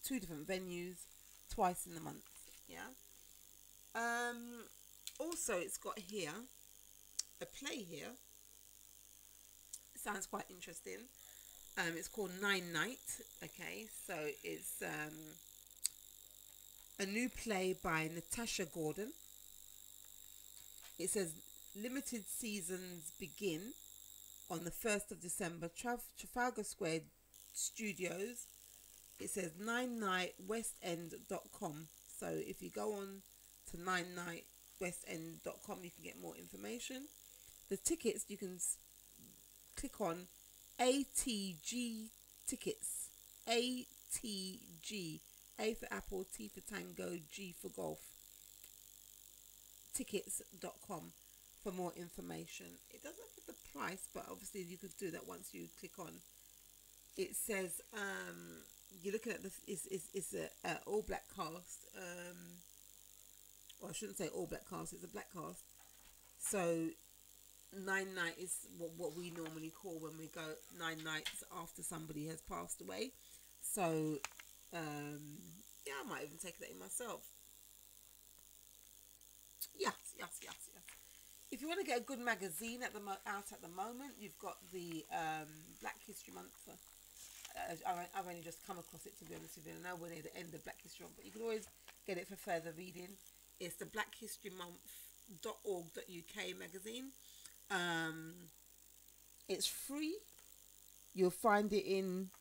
Two different venues, twice in the month. Yeah. Also, it's got here a play here. It sounds quite interesting. It's called Nine Night. Okay, so it's a new play by Natasha Gordon. It says limited seasons begin on the 1st of December. Trafalgar Square Studios. It says 9nightwestend.com. So if you go on to 9nightwestend.com, you can get more information. The tickets, you can click on ATG tickets. ATG. A for Apple, T for Tango, G for Golf. Tickets.com for more information. It doesn't give the price, but obviously you could do that once you click on. It says you're looking at the it's a all black cast. Well, I shouldn't say all black cast. It's a black cast. So 9 night is what we normally call when we go 9 nights after somebody has passed away. So yeah, I might even take that in myself. Yes. If you want to get a good magazine out at the moment, you've got the Black History Month. I've only just come across it, to be honest with you. I know we're near the end of Black History Month, but you can always get it for further reading. It's the blackhistorymonth.org.uk magazine. It's free. You'll find it in.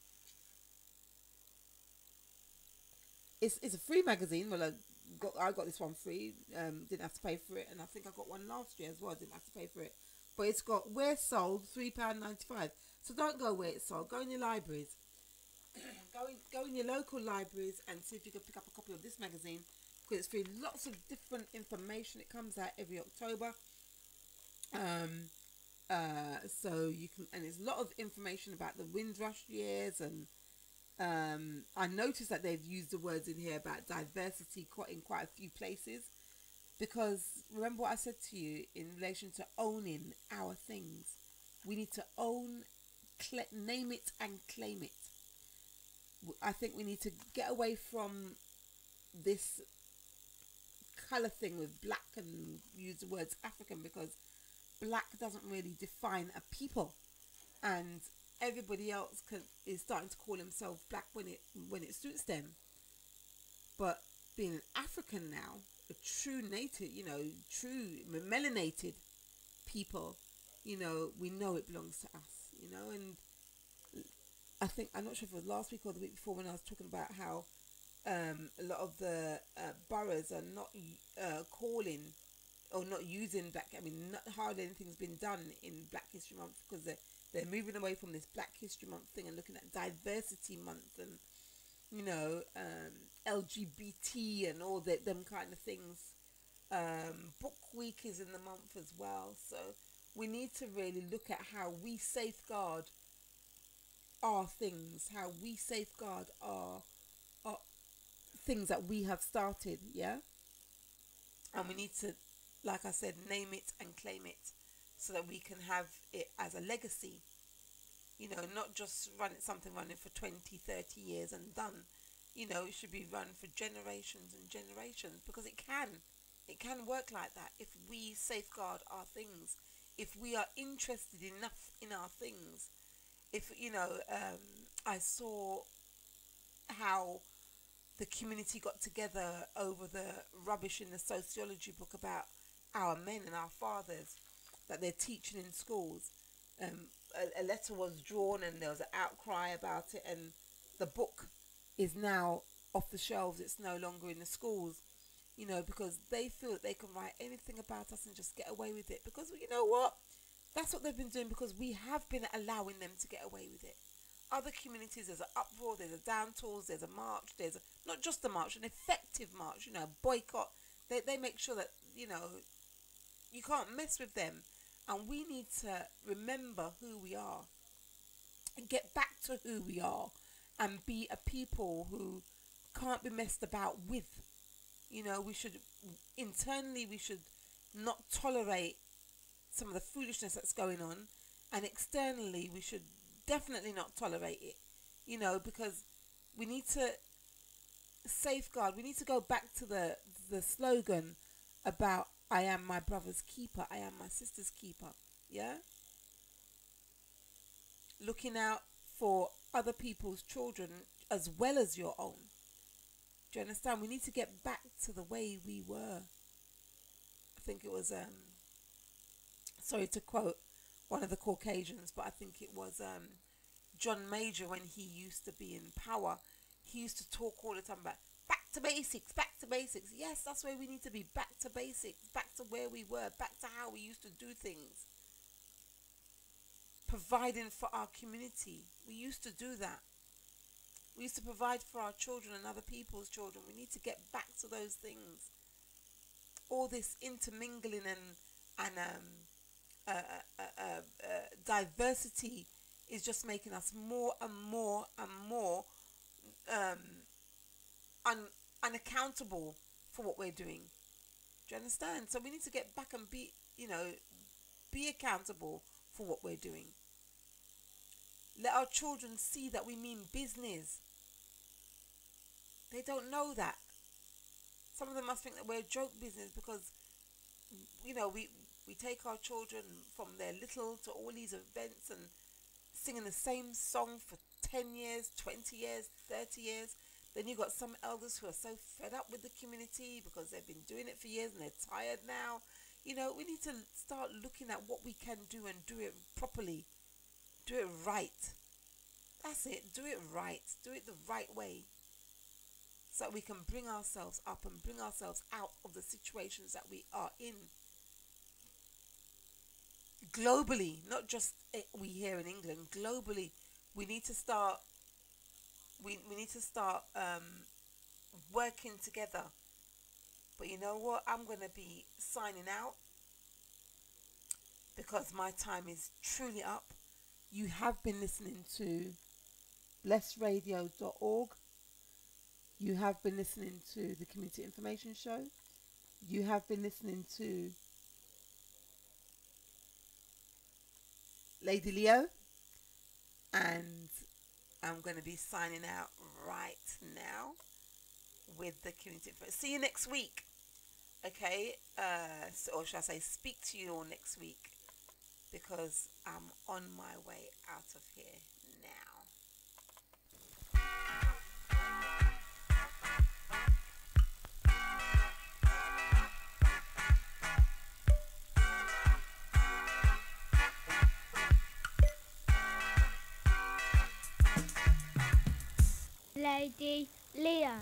It's a free magazine. Well, I got this one free. Didn't have to pay for it, and I think I got one last year as well. Didn't have to pay for it, but it's got where sold £3.95. So don't go where it's sold. Go in your libraries. go in your local libraries and see if you can pick up a copy of this magazine, because it's free. Lots of different information. It comes out every October. So you can, and there's a lot of information about the Windrush years, and I noticed that they've used the words in here about diversity in quite a few places, because remember what I said to you in relation to owning our things. We need to name it and claim it. I think we need to get away from this colour thing with black and use the words African, because black doesn't really define a people, and everybody else is starting to call themselves black when it suits them. But being an African now, a true native, true melanated people, we know it belongs to us, and I think, I'm not sure if it was last week or the week before, when I was talking about how a lot of the boroughs are not calling or not using black. I mean, hardly anything's been done in Black History Month, because they're moving away from this Black History Month thing and looking at Diversity Month and LGBT and all them kind of things. Book Week is in the month as well, so we need to really look at how we safeguard our things, how we safeguard our things that we have started, yeah? And we need to, like I said, name it and claim it, so that we can have it as a legacy You know, not just something running for 20, 30 years and done. You know, it should be run for generations and generations, because it can work like that if we safeguard our things, if we are interested enough in our things. If, you know, I saw how the community got together over the rubbish in the sociology book about our men and our fathers that they're teaching in schools. A letter was drawn and there was an outcry about it, and the book is now off the shelves. It's no longer in the schools, you know, because they feel that they can write anything about us and just get away with it. Because, you know what? That's what they've been doing, because we have been allowing them to get away with it. Other communities, there's an uproar, there's a down tools, there's a march, not just a march, an effective march, you know, boycott. They make sure that, you know, you can't mess with them. And we need to remember who we are and get back to who we are and be a people who can't be messed about with. You know, we should not tolerate some of the foolishness that's going on, and externally we should definitely not tolerate it, you know, because we need to safeguard. We need to go back to the slogan about I am my brother's keeper, I am my sister's keeper. Yeah, looking out for other people's children as well as your own. Do you understand? We need to get back to the way we were. I think it was sorry to quote one of the Caucasians, but I think it was John Major, when he used to be in power. He used to talk all the time about back to basics, back to basics. Yes, that's where we need to be, back to basics, back to where we were, back to how we used to do things. Providing for our community. We used to do that. We used to provide for our children and other people's children. We need to get back to those things. All this intermingling and diversity is just making us more and more and more unaccountable for what we're doing. Do you understand? So we need to get back and be accountable for what we're doing. Let our children see that we mean business. They don't know that. Some of them must think that we're joke business, because, you know, we take our children from their little to all these events and singing the same song for 10 years, 20 years, 30 years. Then you've got some elders who are so fed up with the community because they've been doing it for years and they're tired now. You know, we need to start looking at what we can do and do it properly. Do it right. That's it. Do it right. Do it the right way. So that we can bring ourselves up and bring ourselves out of the situations that we are in. Globally, not just we here in England. Globally, we need to start. We need to start working together. But you know what? I'm going to be signing out because my time is truly up. You have been listening to blessradio.org. You have been listening to the Community Information Show. You have been listening to Lady Leo. And I'm going to be signing out right now with the Community Information. See you next week. Okay? Or should I say speak to you all next week, because I'm on my way out of here now. Lady Leo.